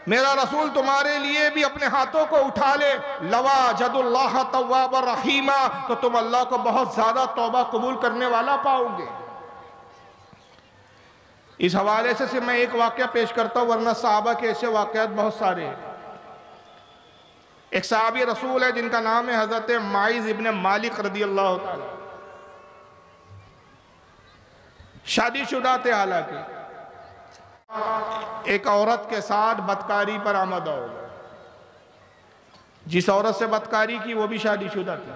میرا رسول تمہارے لیے بھی اپنے ہاتھوں کو اٹھا لے، لَوَاجَدُ اللَّهَ تَوَّابًا رَحِيمًا، تو تم اللہ کو بہت زیادہ توبہ قبول کرنے والا پاؤ گے۔ اس حوالے سے میں ایک واقعہ پیش کرتا ہوں، ورنہ صحابہ کے ایسے واقعات بہت سارے ہیں۔ ایک صحابی رسول ہے جن کا نام ہے حضرت معاذ ابن مالک رضی اللہ تعالیٰ، شادی شدہ تھے حالانکہ، ایک عورت کے ساتھ بدکاری پر آمدہ ہو گئے۔ جس عورت سے بدکاری کی وہ بھی شادی شدہ تھی۔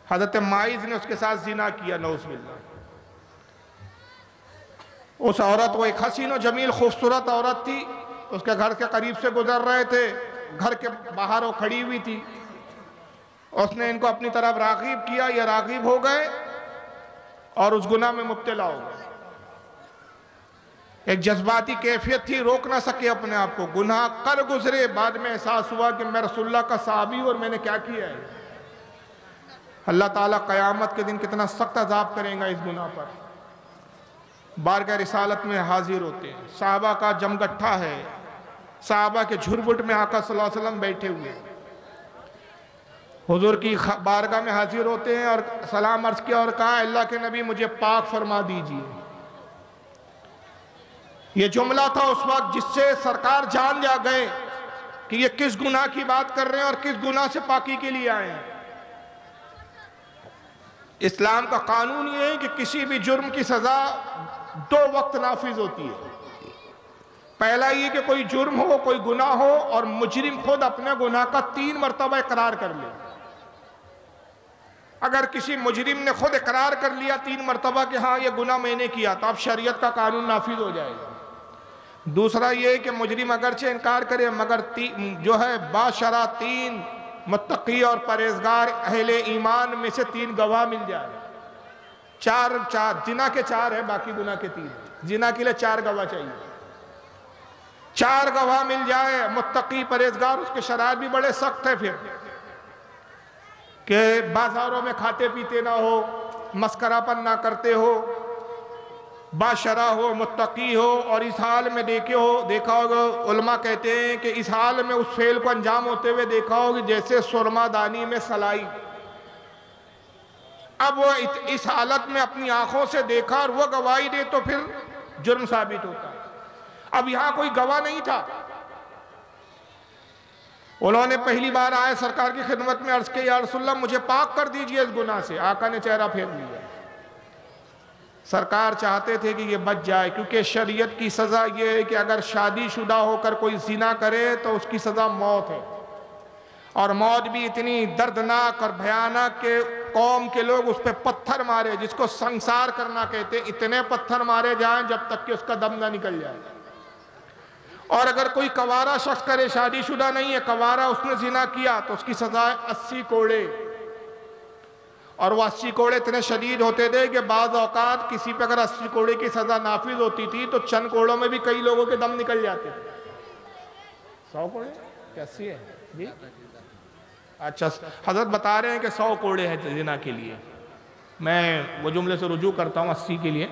حضرت معاذ نے اس کے ساتھ زنا کیا، نعوذ باللہ۔ اس عورت وہ ایک حسین و جمیل خوبصورت عورت تھی، اس کے گھر کے قریب سے گزر رہے تھے، گھر کے باہر وہ کھڑی ہوئی تھی، اس نے ان کو اپنی طرف راغب کیا، یہ راغب ہو گئے اور اس گناہ میں مبتلا ہو گئے۔ ایک جذباتی کیفیت تھی، روک نہ سکے اپنے آپ کو، گناہ کر گزرے، بعد میں احساس ہوا کہ میں رسول اللہ کا صحابی ہوں اور میں نے کیا کیا ہے۔ اللہ تعالیٰ قیامت کے دن کتنا سخت عذاب کریں گا اس گناہ پر۔ بارگاہ رسالت میں حاضر ہوتے ہیں، صحابہ کا جمگٹھا ہے، صحابہ کے جھربٹ میں آقا صلی اللہ علیہ وسلم بیٹھے ہوئے، حضور کی بارگاہ میں حاضر ہوتے ہیں اور سلام عرض کیا اور کہا، اللہ کے نبی مجھے پاک فرما دیجئے۔ یہ جملہ تھا اس وقت جس سے سرکار جان جا گئے کہ یہ کس گناہ کی بات کر رہے ہیں اور کس گناہ سے پاکی کے لیے آئے ہیں۔ اسلام کا قانون یہ ہے کہ کسی بھی جرم کی سزا 2 وقت نافذ ہوتی ہے۔ پہلا یہ کہ کوئی جرم ہو، کوئی گناہ ہو اور مجرم خود اپنے گناہ کا 3 مرتبہ اقرار کر لے۔ اگر کسی مجرم نے خود اقرار کر لیا 3 مرتبہ کہ ہاں یہ گناہ میں نے کیا، تو اب شریعت کا قانون نافذ ہو جائے گا۔ دوسرا یہ کہ مجرم اگرچہ انکار کرے مگر جو ہے باشرہ 3 متقی اور پرہیزگار اہل ایمان میں سے 3 گواہ مل جائے۔ 4 زنا کے 4 ہے، باقی گناہ کے 3، زنا کے لیے 4 گواہ چاہیے۔ 4 گواہ مل جائے، متقی پرہیزگار، اس کے شرائط بھی بڑے سخت ہے پھر، کہ بازاروں میں کھاتے پیتے نہ ہو، مسکرہ پن نہ کرتے ہو، باشرہ ہو، متقی ہو، اور اس حال میں دیکھا ہوگا علماء کہتے ہیں کہ اس حال میں اس فعل کو انجام ہوتے ہوئے دیکھا ہوگا جیسے سرما دانی میں سلائی۔ اب وہ اس حالت میں اپنی آنکھوں سے دیکھا اور وہ گواہی دے تو پھر جرم ثابت ہوتا ہے۔ اب یہاں کوئی گواہ نہیں تھا، انہوں نے پہلی بار آئے سرکار کی خدمت میں عرض کہ یا رسول اللہ مجھے پاک کر دیجئے اس گناہ سے۔ آقا نے چہرہ پھیر لیا۔ سرکار چاہتے تھے کہ یہ بچ جائے، کیونکہ شریعت کی سزا یہ ہے کہ اگر شادی شدہ ہو کر کوئی زنا کرے تو اس کی سزا موت ہے، اور موت بھی اتنی دردناک اور بھیانک کہ قوم کے لوگ اس پہ پتھر مارے، جس کو سنسار کرنا کہتے ہیں، اتنے پتھر مارے جائیں جب تک کہ اس کا دم نہ نکل جائے۔ اور اگر کوئی کوارا شخص کرے، شادی شدہ نہیں ہے، کوارا اس نے زنا کیا، تو اس کی سزا ہے 80 کوڑے، اور وہ 80 کوڑے اتنے شدید ہوتے تھے کہ بعض اوقات کسی پہ اگر 80 کوڑے کی سزا نافذ ہوتی تھی تو چند کوڑوں میں بھی کئی لوگوں کے دم نکل جاتے تھے۔ 100 کوڑے؟ کیا 80 ہے؟ جی؟ اچھا، حضرت بتا رہے ہیں کہ 100 کوڑے ہیں زنا کے لیے، میں وہ جملے سے رجوع کرتا ہوں 80 کے لیے،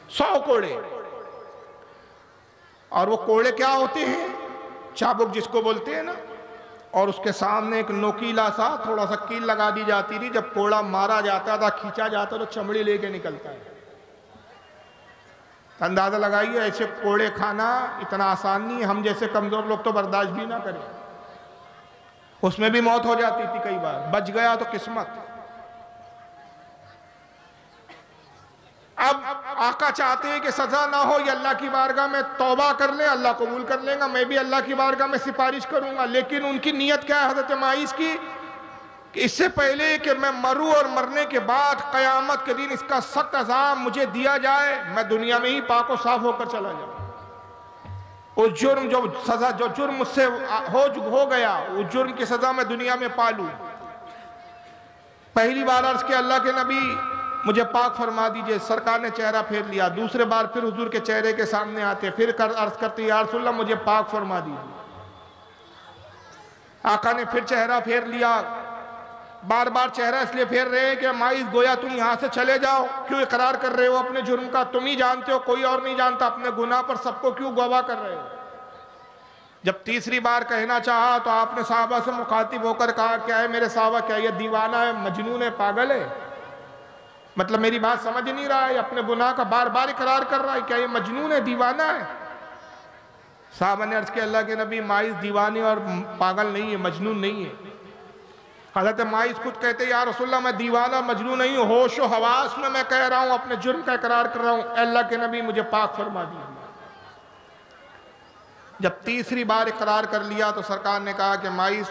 100 کوڑے۔ اور وہ کوڑے کیا ہوتے ہیں؟ چابک جس کو بولتے ہیں نا، اور اس کے سامنے ایک نوکیلا سا تھوڑا سا کیل لگا دی جاتی تھی، جب کوڑا مارا جاتا تھا، کھینچا جاتا تو چمڑی لے کے نکلتا ہے۔ اندازہ لگائیے ایسے کوڑے کھانا اتنا آسان نہیں، ہم جیسے کمزور لوگ تو برداشت بھی نہ کریں، اس میں بھی موت ہو جاتی تھی کئی بار، بچ گیا تو قسمت۔ اب آقا چاہتے ہیں کہ سزا نہ ہو، یہ اللہ کی بارگاہ میں توبہ کر لیں، اللہ قبول کر لیں گا، میں بھی اللہ کی بارگاہ میں سفارش کروں گا۔ لیکن ان کی نیت کیا ہے حضرت معاذ کی، کہ اس سے پہلے کہ میں مروں اور مرنے کے بعد قیامت کے دن اس کا سخت عذاب مجھے دیا جائے، میں دنیا میں ہی پاک و صاف ہو کر چلا جاؤں۔ اس جرم جو جرم مجھ سے ہو گیا، اس جرم کی سزا میں دنیا میں پالوں۔ پہلی بار عرض کہ اللہ کے نبی مجھے پاک فرما دیجئے، سرکار نے چہرہ پھیر لیا۔ دوسرے بار پھر حضور کے چہرے کے سامنے آتے، پھر عرض کرتے یا رسول اللہ مجھے پاک فرما دیجئے۔ آقا نے پھر چہرہ پھیر لیا۔ بار بار چہرہ اس لیے پھیر رہے ہیں کہ معاذ گویا تم یہاں سے چلے جاؤ، کیوں اقرار کر رہے ہو اپنے جرم کا؟ تم ہی جانتے ہو، کوئی اور نہیں جانتا، اپنے گناہ پر سب کو کیوں گواہ کر رہے ہو؟ جب تیسری بار کہنا چاہا تو آپ نے صحابہ سے مخاطب ہو کر کہا کیا ہے میرے صحابہ، کیا یہ دیوانہ ہے، مجنون ہے، پاگل ہے؟ مطلب میری بات سمجھ نہیں رہا ہے، اپنے گناہ کا بار بار اقرار کر رہا ہے، کیا یہ مجنون ہے، دیوانہ ہے؟ صحابہ نے عرض کیا اللہ کے نبی، مائز دیوانے اور پاگل نہیں ہے، مجنون نہیں ہے۔ حضرت مائز خود کہتے یا رسول اللہ میں دیوانہ مجنون نہیں ہوں، ہوش و حواس میں کہہ رہا ہوں، اپنے جرم کا اقرار کر رہا ہوں، اے اللہ کے نبی مجھے پاک فرما دیجیے۔ جب تیسری بار اقرار کر لیا تو سرکار نے کہا کہ مائز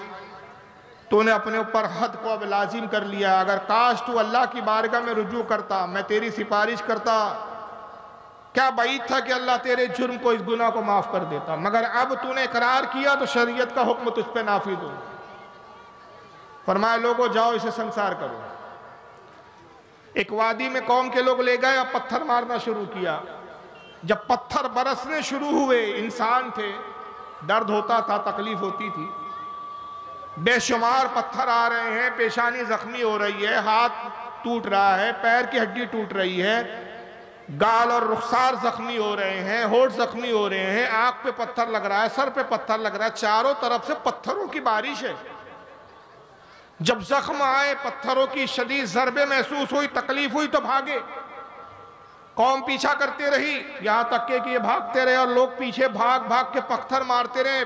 تو نے اپنے اوپر حد کو اب لازم کر لیا، اگر کاش تو اللہ کی بارگاہ میں رجوع کرتا، میں تیری سفارش کرتا، کیا بعید تھا کہ اللہ تیرے جرم کو، اس گناہ کو معاف کر دیتا، مگر اب تو نے اقرار کیا تو شریعت کا حکم تجھ پہ نافذ ہو۔ فرمایا لوگوں جاؤ اسے سنسار کرو۔ ایک وادی میں قوم کے لوگ لے گئے اور پتھر مارنا شروع کیا۔ جب پتھر برسنے شروع ہوئے، انسان تھے، درد ہوتا تھا، تکلیف ہوتی تھی، بے شمار پتھر آ رہے ہیں، پیشانی زخمی ہو رہی ہے، ہاتھ ٹوٹ رہا ہے، پیر کی ہڈی ٹوٹ رہی ہے، گال اور رخسار زخمی ہو رہے ہیں، ہونٹ زخمی ہو رہے ہیں، آنکھ پہ پتھر لگ رہا ہے، سر پہ پتھر لگ رہا ہے، چاروں طرف سے پتھروں کی بارش ہے۔ جب زخم آئے، پتھروں کی شدید ضربے محسوس ہوئی، تکلیف ہوئی تو بھاگے۔ قوم پیچھا کرتے رہی، یہاں تک کہ یہ بھاگتے رہے اور لوگ پیچھے بھاگ بھاگ کے پتھر مارتے رہے۔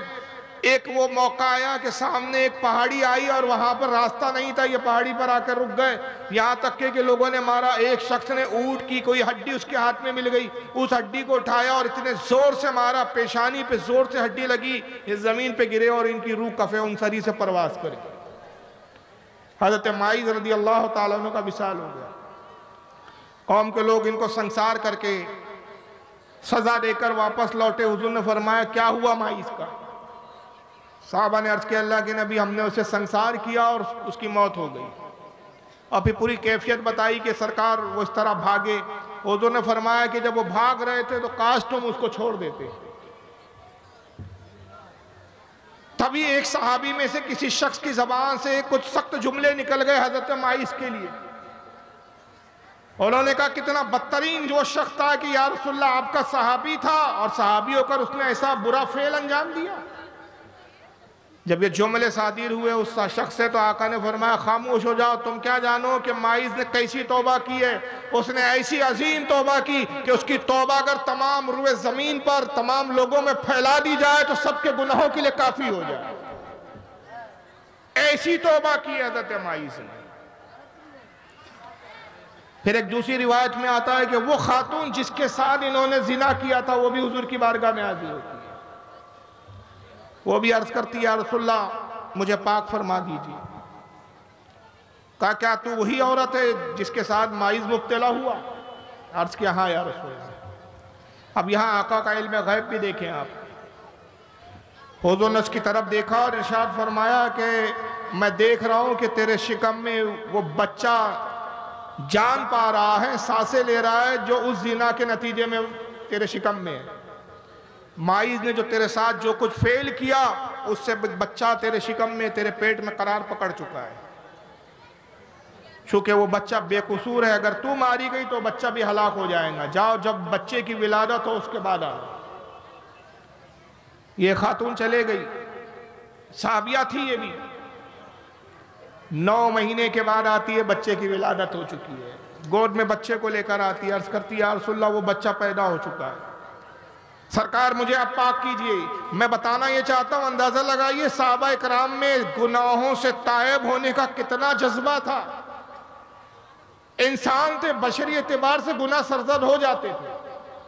ایک وہ موقع آیا کہ سامنے ایک پہاڑی آئی اور وہاں پر راستہ نہیں تھا، یہ پہاڑی پر آ کر رک گئے، یہاں تک کہ لوگوں نے مارا۔ ایک شخص نے اونٹ کی کوئی ہڈی اس کے ہاتھ میں مل گئی، اس ہڈی کو اٹھایا اور اتنے زور سے مارا، پیشانی پہ زور سے ہڈی لگی، یہ زمین پہ گرے اور ان کی روح کفے انصری سے پرواز کرے۔ حضرت مائز رضی اللہ تعالیٰ عنہ کا وصال ہو گیا۔ قوم کے لوگ ان کو سنسار کر کے سزا دے کر واپس لوٹے۔ حضور نے فرمایا کیا ہوا مائز کا؟ صحابہ نے عرض کیا اللہ کے نبی ہم نے اسے سنسار کیا اور اس کی موت ہو گئی۔ اور پھر پوری کیفیت بتائی کہ سرکار وہ اس طرح بھاگے۔ حضور نے فرمایا کہ جب وہ بھاگ رہے تھے تو کاش تم اس کو چھوڑ دیتے۔ تبھی ایک صحابی میں سے کسی شخص کی زبان سے کچھ سخت جملے نکل گئے حضرت مائز کے لیے۔ انہوں نے کہا کتنا بدترین جو شخص تھا کہ یا رسول اللہ آپ کا صحابی تھا اور صحابی ہو کر اس نے ایسا برا فعل انجام دیا۔ جب یہ جملے صادر ہوئے اس شخص سے تو آقا نے فرمایا خاموش ہو جاؤ، تم کیا جانو کہ مائز نے کیسی توبہ کی ہے؟ اس نے ایسی عظیم توبہ کی کہ اس کی توبہ اگر تمام روئے زمین پر تمام لوگوں میں پھیلا دی جائے تو سب کے گناہوں کے لیے کافی ہو جائے۔ ایسی توبہ کی حضرت مائز نے۔ پھر ایک دوسری روایت میں آتا ہے کہ وہ خاتون جس کے ساتھ انہوں نے زنا کیا تھا وہ بھی حضور کی بارگاہ میں حاضر ہوتی ہے، وہ بھی عرض کرتی ہے یا رسول اللہ مجھے پاک فرما دیجیے۔ کہا کیا تو وہی عورت ہے جس کے ساتھ مائز مبتلا ہوا؟ عرض کیا ہاں یا رسول اللہ۔ اب یہاں آقا کا علم غیب بھی دیکھیں آپ۔ حضور نے اس کی طرف دیکھا اور ارشاد فرمایا کہ میں دیکھ رہا ہوں کہ تیرے شکم میں وہ بچہ جان پا رہا ہے، سانسیں لے رہا ہے جو اس زنا کے نتیجے میں تیرے شکم میں ہے۔ مائز نے جو تیرے ساتھ جو کچھ فعل کیا اس سے بچہ تیرے شکم میں تیرے پیٹ میں قرار پکڑ چکا ہے۔ چونکہ وہ بچہ بے قصور ہے، اگر تو ماری گئی تو بچہ بھی ہلاک ہو جائے گا، جاؤ جب بچے کی ولادت ہو اس کے بعد آؤ۔ یہ خاتون چلے گئی، صحابیہ تھی یہ بھی، 9 مہینے کے بعد آتی ہے، بچے کی ولادت ہو چکی ہے، گود میں بچے کو لے کر آتی ہے، عرض کرتی ہے یا رسول اللہ وہ بچہ پیدا ہو چکا ہے، سرکار مجھے اب پاک کیجئے۔ میں بتانا یہ چاہتا ہوں، اندازہ لگائیے صحابہ اکرام میں گناہوں سے تائب ہونے کا کتنا جذبہ تھا۔ انسان تھے، بشری اعتبار سے گناہ سرزد ہو جاتے تھے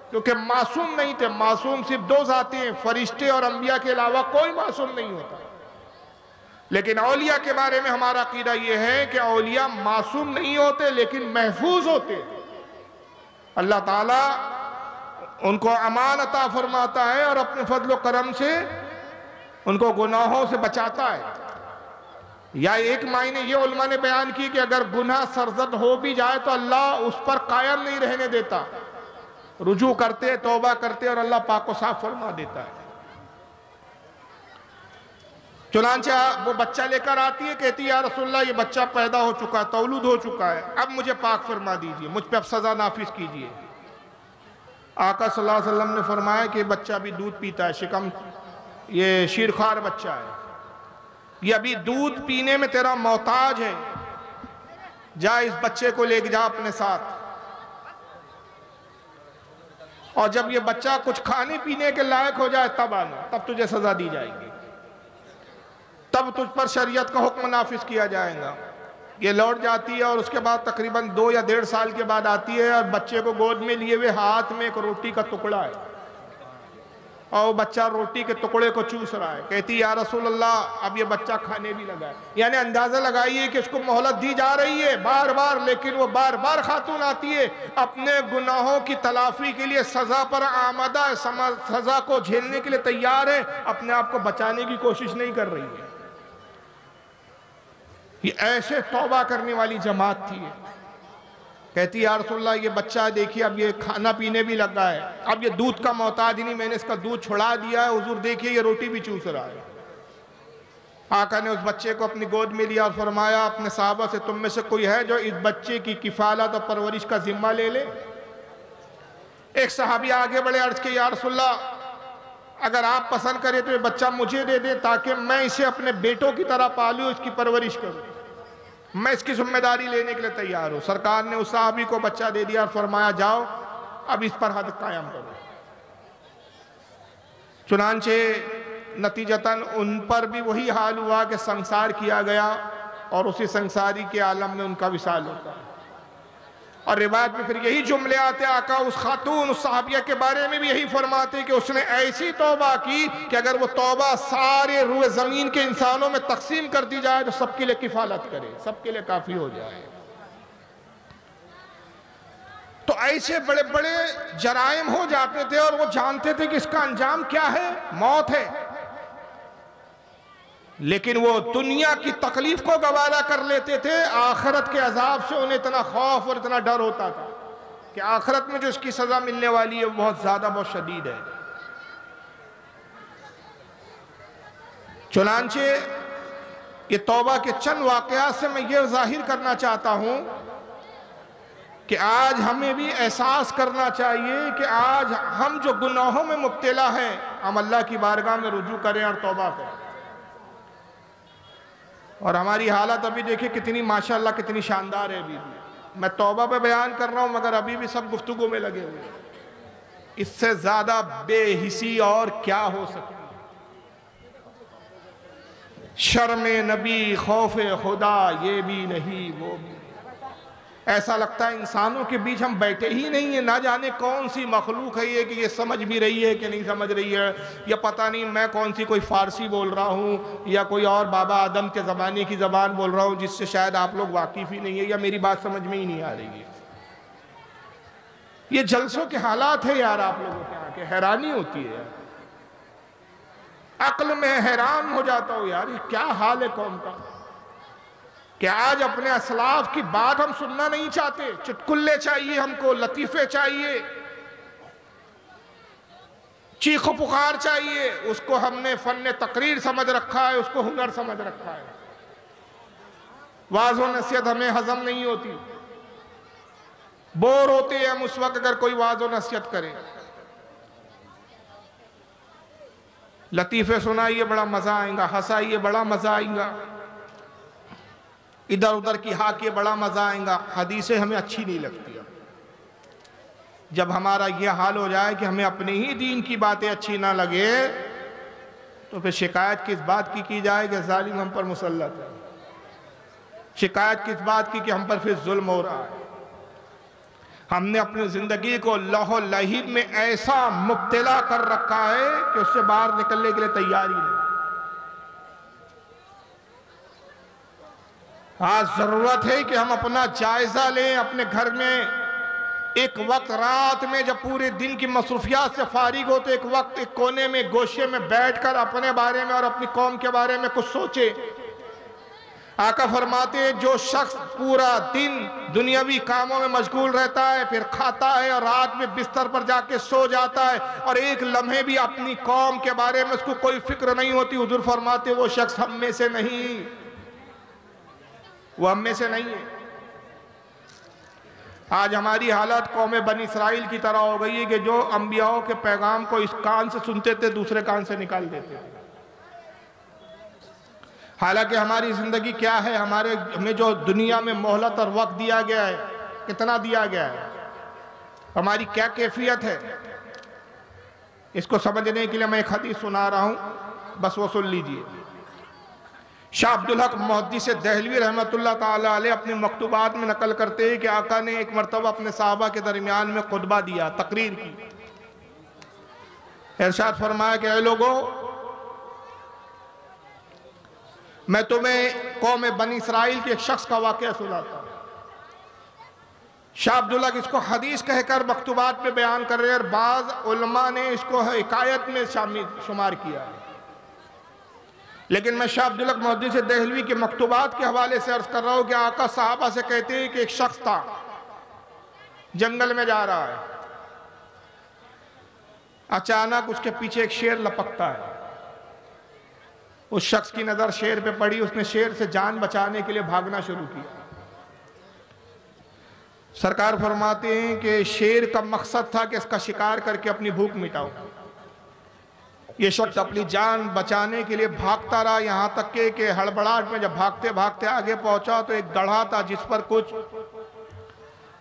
کیونکہ معصوم نہیں تھے۔ معصوم صرف 2 ذاتیں ہیں، فرشتے اور انبیاء کے علاوہ کوئی معصوم نہیں ہوتا۔ لیکن اولیاء کے بارے میں ہمارا عقیدہ یہ ہے کہ اولیاء معصوم نہیں ہوتے لیکن محفوظ ہوتے۔ اللہ تعالیٰ ان کو امان عطا فرماتا ہے اور اپنے فضل و کرم سے ان کو گناہوں سے بچاتا ہے۔ یا ایک معنی یہ علماء نے بیان کی کہ اگر گناہ سرزد ہو بھی جائے تو اللہ اس پر قائم نہیں رہنے دیتا، رجوع کرتے، توبہ کرتے اور اللہ پاک کو صاف فرما دیتا ہے۔ چنانچہ وہ بچہ لے کر آتی ہے، کہتی ہے یا رسول اللہ یہ بچہ پیدا ہو چکا ہے، تولد ہو چکا ہے، اب مجھے پاک فرما دیجئے، مجھ پہ اب سزا نافذ کیجئے۔ آقا صلی اللہ علیہ وسلم نے فرمایا کہ بچہ بھی دودھ پیتا ہے، شکم یہ شیرخوار بچہ ہے، یہ ابھی دودھ پینے میں تیرا محتاج ہے، جا اس بچے کو لے کے جا اپنے ساتھ، اور جب یہ بچہ کچھ کھانے پینے کے لائق ہو جائے تب آنا، تب تجھے سزا دی جائے گی، تب تجھ پر شریعت کا حکم نافذ کیا جائے گا۔ یہ لوٹ جاتی ہے اور اس کے بعد تقریباً 2 یا 1.5 سال کے بعد آتی ہے، اور بچے کو گود میں لیے ہوئے ہاتھ میں ایک روٹی کا ٹکڑا ہے، اور وہ بچہ روٹی کے ٹکڑے کو چوس رہا ہے، کہتی یا رسول اللہ اب یہ بچہ کھانے بھی لگا ہے، یعنی اندازہ لگائیے کہ اس کو مہلت دی جا رہی ہے بار بار، لیکن وہ بار بار خاتون آتی ہے اپنے گناہوں کی تلافی کے لیے سزا پر آمادہ ہے، سزا کو جھیلنے کے لیے تیار ہے، اپنے آپ کو بچانے کی کوشش نہیں کر رہی ہے۔ یہ ایسے توبہ کرنے والی جماعت تھی، کہتی یا رسول اللہ یہ بچہ دیکھیے اب یہ کھانا پینے بھی لگا ہے، اب یہ دودھ کا محتاج نہیں، میں نے اس کا دودھ چھڑا دیا ہے، حضور دیکھیے یہ روٹی بھی چوس رہا ہے۔ آقا نے اس بچے کو اپنی گود میں لیا اور فرمایا اپنے صحابہ سے تم میں سے کوئی ہے جو اس بچے کی کفالت اور پرورش کا ذمہ لے لے؟ ایک صحابی آگے بڑھے، عرض کہ یا رسول اللہ اگر آپ پسند کریں تو یہ بچہ مجھے دے دیں تاکہ میں اسے اپنے بیٹوں کی طرح پالوں، اس کی پرورش کروں، میں اس کی ذمہ داری لینے کے لیے تیار ہوں۔ سرکار نے اس صحابی کو بچہ دے دیا اور فرمایا جاؤ اب اس پر حد قائم کرو۔ چنانچہ نتیجتاً ان پر بھی وہی حال ہوا کہ سنسار کیا گیا، اور اسی سنساری کے عالم میں ان کا وصال ہوتا ہے۔ اور روایت میں پھر یہی جملے آتے، آقا اس خاتون اس صحابیہ کے بارے میں بھی یہی فرماتے کہ اس نے ایسی توبہ کی کہ اگر وہ توبہ سارے روئے زمین کے انسانوں میں تقسیم کر دی جائے تو سب کے لیے کفالت کرے، سب کے لیے کافی ہو جائے۔ تو ایسے بڑے بڑے جرائم ہو جاتے تھے اور وہ جانتے تھے کہ اس کا انجام کیا ہے، موت ہے، لیکن وہ دنیا کی تکلیف کو گوارا کر لیتے تھے، آخرت کے عذاب سے انہیں اتنا خوف اور اتنا ڈر ہوتا تھا کہ آخرت میں جو اس کی سزا ملنے والی ہے وہ بہت زیادہ بہت شدید ہے۔ چنانچہ یہ توبہ کے چند واقعات سے میں یہ ظاہر کرنا چاہتا ہوں کہ آج ہمیں بھی احساس کرنا چاہیے کہ آج ہم جو گناہوں میں مبتلا ہیں ہم اللہ کی بارگاہ میں رجوع کریں اور توبہ کریں، اور ہماری حالت ابھی دیکھیں کتنی ماشاءاللہ کتنی شاندار ہے۔ ابھی بھی میں توبہ پہ بیان کر رہا ہوں مگر ابھی بھی سب گفتگو میں لگے ہوئے ہیں، اس سے زیادہ بے حسی اور کیا ہو سکتی؟ شرم نبی خوف خدا یہ بھی نہیں وہ بھی، ایسا لگتا ہے انسانوں کے بیچ ہم بیٹھے ہی نہیں ہیں، نہ جانے کون سی مخلوق ہے یہ کہ یہ سمجھ بھی رہی ہے کہ نہیں سمجھ رہی ہے، یا پتہ نہیں میں کون سی کوئی فارسی بول رہا ہوں یا کوئی اور بابا آدم کے زمانے کی زبان بول رہا ہوں جس سے شاید آپ لوگ واقف ہی نہیں ہے یا میری بات سمجھ میں ہی نہیں آ رہی ہے۔ یہ جلسوں کے حالات ہیں یار، آپ لوگوں کے آنکھ حیرانی ہوتی ہے، عقل میں حیران ہو جاتا ہوں یار یہ کیا حال ہے قوم کا، کہ آج اپنے اسلاف کی بات ہم سننا نہیں چاہتے، چٹکلے چاہیے ہم کو، لطیفے چاہیے، چیخ و پکار چاہیے، اس کو ہم نے فن تقریر سمجھ رکھا ہے، اس کو ہنر سمجھ رکھا ہے۔ واعظ و نصیحت ہمیں ہضم نہیں ہوتی، بور ہوتے ہیں ہم اس وقت اگر کوئی واعظ و نصیحت کرے، لطیفے سنائیے بڑا مزہ آئے گا، ہنسائیے بڑا مزہ آئے گا، ادھر ادھر کی ہاکیے بڑا مزہ آئے گا، حدیثیں ہمیں اچھی نہیں لگتی۔ جب ہمارا یہ حال ہو جائے کہ ہمیں اپنے ہی دین کی باتیں اچھی نہ لگے تو پھر شکایت کس بات کی جائے کہ ظالم ہم پر مسلط ہے، شکایت کس بات کی کہ ہم پر پھر ظلم ہو رہا ہے۔ ہم نے اپنی زندگی کو لہو و لہیب میں ایسا مبتلا کر رکھا ہے کہ اس سے باہر نکلنے کے لیے تیار ہی نہیں۔ آج ضرورت ہے کہ ہم اپنا جائزہ لیں اپنے گھر میں، ایک وقت رات میں جب پورے دن کی مصروفیات سے فارغ ہوتے، ایک وقت ایک کونے میں گوشے میں بیٹھ کر اپنے بارے میں اور اپنی قوم کے بارے میں کچھ سوچے۔ آقا فرماتے ہیں جو شخص پورا دن دنیاوی کاموں میں مشغول رہتا ہے، پھر کھاتا ہے اور رات میں بستر پر جا کے سو جاتا ہے اور ایک لمحے بھی اپنی قوم کے بارے میں اس کو کوئی فکر نہیں ہوتی، حضور فرماتے ہیں وہ شخص ہم میں سے نہیں، وہ ہم میں سے نہیں ہے۔ آج ہماری حالت قوم بنی اسرائیل کی طرح ہو گئی ہے کہ جو انبیاءوں کے پیغام کو اس کان سے سنتے تھے دوسرے کان سے نکال دیتے تھے۔ حالانکہ ہماری زندگی کیا ہے، ہمیں جو دنیا میں مہلت اور وقت دیا گیا ہے، کتنا دیا گیا ہے، ہماری کیا کیفیت ہے، اس کو سمجھنے کے لیے میں ایک حدیث سنا رہا ہوں، بس وہ سن لیجئے۔ شاہ عبدالحق محدث دہلوی رحمت اللہ تعالیٰ علیہ اپنے مکتوبات میں نقل کرتے ہیں کہ آقا نے ایک مرتبہ اپنے صحابہ کے درمیان میں خطبہ دیا، تقریر کی۔ ارشاد فرمایا کہ اے لوگو، میں تمہیں قوم بنی اسرائیل کے ایک شخص کا واقعہ سناتا ہوں۔ شاہ عبدالحق اس کو حدیث کہہ کر مکتوبات میں بیان کر رہے ہیں، اور بعض علماء نے اس کو حکایت میں شمار کیا ہے، لیکن میں شاہ عبدالحق محدث دہلوی کے مکتوبات کے حوالے سے عرض کر رہا ہوں کہ آقا صحابہ سے کہتے ہیں کہ ایک شخص تھا، جنگل میں جا رہا ہے، اچانک اس کے پیچھے ایک شیر لپکتا ہے۔ اس شخص کی نظر شیر پہ پڑی، اس نے شیر سے جان بچانے کے لیے بھاگنا شروع کیا۔ سرکار فرماتے ہیں کہ شیر کا مقصد تھا کہ اس کا شکار کر کے اپنی بھوک مٹاؤ۔ یہ شخص اپنی جان بچانے کے لیے بھاگتا رہا، یہاں تک کہ ہڑبڑاہٹ میں جب بھاگتے بھاگتے آگے پہنچا تو ایک گڑھا تھا جس پر کچھ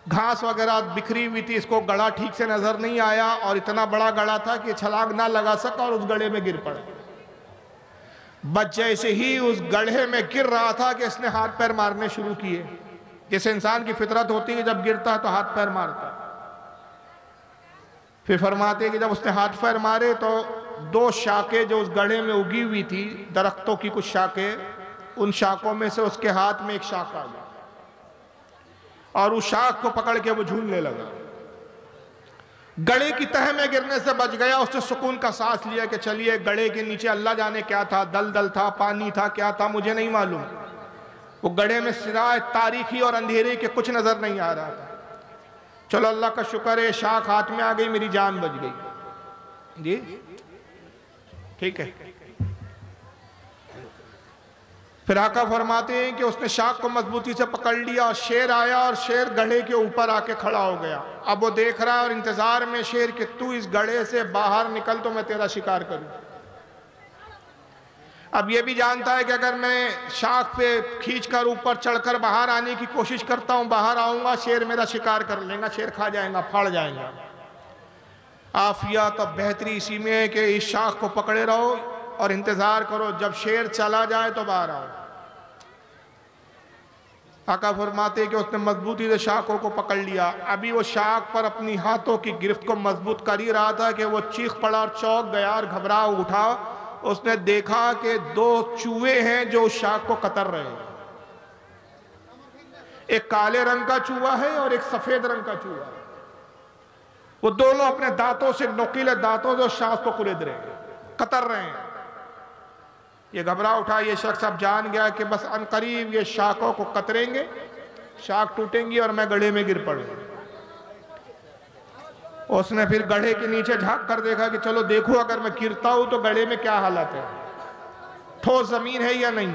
گھاس وغیرہ بکھری ہوئی تھی۔ اس کو گڑھا ٹھیک سے نظر نہیں آیا، اور اتنا بڑا گڑھا تھا کہ چھلانگ نہ لگا سکا اور اس گڑھے میں گر پڑا۔ بچہ جیسے ہی اس گڑھے میں گر رہا تھا کہ اس نے ہاتھ پیر مارنے شروع کیے، جیسے انسان کی فطرت ہوتی ہے جب گرتا ہے تو ہاتھ پیر مارتا ہے۔ پھر فرماتے ہیں کہ جب اس نے ہاتھ پیر مارے تو دو شاخیں جو اس گڑھے میں اگی ہوئی تھی، درختوں کی کچھ شاخیں، ان شاخوں میں سے اس کے ہاتھ میں ایک شاخ آ گئی، اور اس شاخ کو پکڑ کے وہ جھولنے لگا۔ گڑھے کی تہہ میں گرنے سے بچ گیا۔ اس نے سکون کا سانس لیا کہ چلیے، گڑھے کے نیچے اللہ جانے کیا تھا، دلدل تھا، پانی تھا، کیا تھا مجھے نہیں معلوم۔ وہ گڑھے میں سوائے تاریکی اور اندھیرے کے کچھ نظر نہیں آ رہا تھا۔ چلو اللہ کا شکر ہے، شاخ ہاتھ میں آ گئی، میری جان بچ گئی۔ جی ٹھیک ہے۔ پھر آقا فرماتے ہیں کہ اس نے شاخ کو مضبوطی سے پکڑ لیا، اور شیر آیا اور شیر گڑھے کے اوپر آ کے کھڑا ہو گیا۔ اب وہ دیکھ رہا ہے اور انتظار میں شیر کہ تو اس گڑھے سے باہر نکل تو میں تیرا شکار کروں۔ اب یہ بھی جانتا ہے کہ اگر میں شاخ پہ کھینچ کر اوپر چڑھ کر باہر آنے کی کوشش کرتا ہوں، باہر آؤں گا، شیر میرا شکار کر لیں گا، شیر کھا جائیں گا، پھاڑ جائیں گا۔ عافیت اور بہتری اسی میں ہے کہ اس شاخ کو پکڑے رہو اور انتظار کرو، جب شیر چلا جائے تو باہر آؤ۔ آقا فرماتے ہیں کہ اس نے مضبوطی سے شاخوں کو پکڑ لیا۔ ابھی وہ شاخ پر اپنی ہاتھوں کی گرفت کو مضبوط کر ہی رہا تھا کہ وہ چیخ پڑا اور چونک گیا اور گھبرا اٹھا۔ اس نے دیکھا کہ دو چوہے ہیں جو اس شاخ کو قطر رہے ہیں، ایک کالے رنگ کا چوہا ہے اور ایک سفید رنگ کا چوہا ہے۔ وہ دونوں اپنے دانتوں سے، نوکیلے دانتوں سے شاخ کو قرید رہے ہیں، قطر رہے ہیں۔ یہ گھبرا اٹھا، یہ شخص اب جان گیا کہ بس ان قریب یہ شاخوں کو قطریں گے، شاخ ٹوٹیں گی اور میں گڑھے میں گر پڑوں گا۔ اس نے پھر گڑھے کے نیچے جھانک کر دیکھا کہ چلو دیکھو اگر میں گرتا ہوں تو گڑھے میں کیا حالت ہے، ٹھوس زمین ہے یا نہیں۔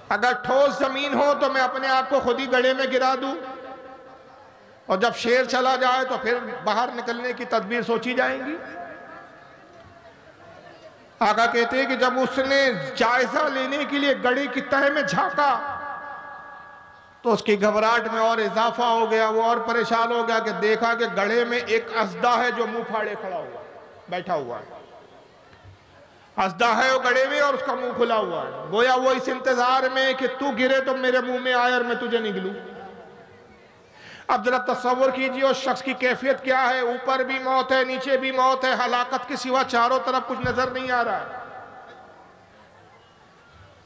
اگر ٹھوس زمین ہو تو میں اپنے آپ کو خود ہی گڑھے میں گرا دوں، اور جب شیر چلا جائے تو پھر باہر نکلنے کی تدبیر سوچی جائیں گی۔ آقا کہتے ہیں کہ جب اس نے جائزہ لینے کے لیے گڑھے کی تہہ میں جھانکا تو اس کی گھبراہٹ میں اور اضافہ ہو گیا، وہ اور پریشان ہو گیا کہ دیکھا کہ گڑھے میں ایک اسدہ ہے جو منہ پھاڑے کھڑا ہوا، بیٹھا ہوا ہے۔ اسدہ ہے وہ گڑھے میں اور اس کا منہ کھلا ہوا ہے، گویا وہ اس انتظار میں کہ تو گرے تو میرے منہ میں آئے اور میں تجھے نگلوں۔ اب ذرا تصور کیجئے اس شخص کی کیفیت کیا ہے، اوپر بھی موت ہے، نیچے بھی موت ہے، ہلاکت کے سوا چاروں طرف کچھ نظر نہیں آ رہا ہے۔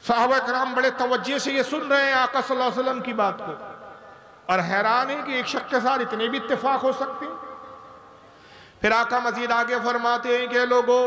صحابہ کرام بڑے توجہ سے یہ سن رہے ہیں آقا صلی اللہ علیہ وسلم کی بات کو، اور حیران ہیں کہ ایک شخص کے ساتھ اتنے بھی اتفاق ہو سکتے ہیں۔ پھر آقا مزید آگے فرماتے ہیں کہ لوگو،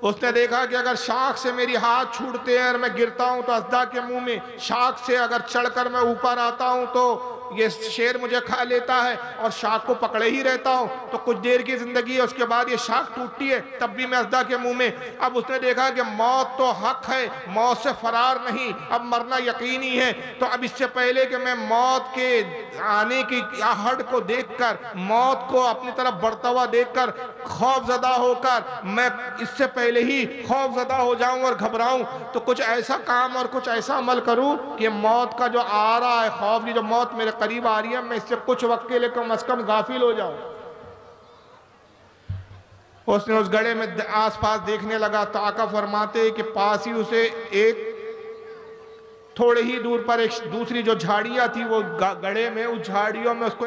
اس نے دیکھا کہ اگر شاخ سے میری ہاتھ چھوٹتے ہیں اور میں گرتا ہوں تو اسدہ کے منہ میں، شاخ سے اگر چڑھ کر میں اوپر آتا ہوں تو یہ شیر مجھے کھا لیتا ہے، اور شاخ کو پکڑے ہی رہتا ہوں تو کچھ دیر کی زندگی ہے، اس کے بعد یہ شاخ ٹوٹتی ہے تب بھی میں اسدہ کے منہ میں۔ اب اس نے دیکھا کہ موت تو حق ہے، موت سے فرار نہیں، اب مرنا یقینی ہے، تو اب اس سے پہلے کہ میں موت کے آنے کی آہٹ کو دیکھ کر، موت کو اپنی طرف بڑھتا ہوا دیکھ کر خوف زدہ ہو کر میں اس سے پہلے ہی خوف زدہ ہو جاؤں اور گھبراؤں، تو کچھ ایسا کام اور کچھ ایسا عمل کروں کہ موت کا جو آ رہا ہے، خوف کی جو موت میرے قریب آ رہی ہے، میں اس سے کچھ وقت کے لیے کم از کم غافل ہو جاؤں۔ اس نے اس گڑھے میں آس پاس دیکھنے لگا، تو آقا فرماتے ہیں کہ پاس ہی اسے ایک تھوڑے ہی دور پر ایک دوسری جو جھاڑیاں تھی وہ گڑھے میں، اس جھاڑیوں میں اس کو